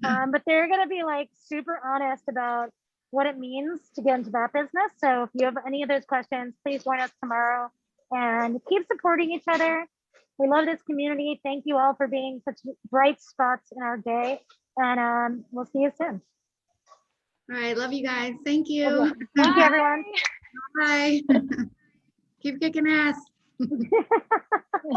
But they're going to be like super honest about what it means to get into that business. So if you have any of those questions, please join us tomorrow and keep supporting each other. We love this community. Thank you all for being such bright spots in our day. And we'll see you soon. All right, love you guys. Thank you. Thank you, everyone. Bye. Keep kicking ass.